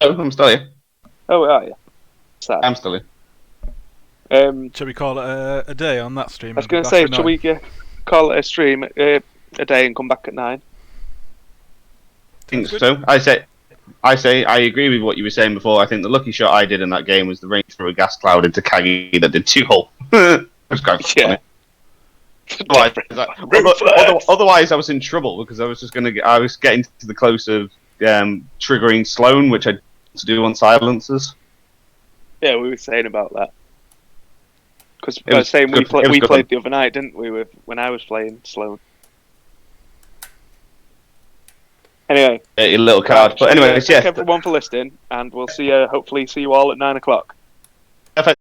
Speaker 6: Oh, I'm still here.
Speaker 2: Oh, are you? Sad.
Speaker 6: I'm still here.
Speaker 1: Shall we call it a day on that stream?
Speaker 2: I was going to say, shall we call it a stream a day and come back at 9?
Speaker 6: I think so. I say I agree with what you were saying before. I think the lucky shot I did in that game was the range through a gas cloud into Kagi that did 2 hole. It was kind of funny. Otherwise, I was in trouble because I was just I was getting to the close of triggering Sloan, which I had to do on silencers.
Speaker 2: Yeah, we were saying about that because I was saying we played the other night, didn't we? When I was playing Sloan. Anyway,
Speaker 6: your little card. But anyway,
Speaker 2: thank everyone for listening, and we'll hopefully see you all at 9 o'clock.
Speaker 6: Perfect.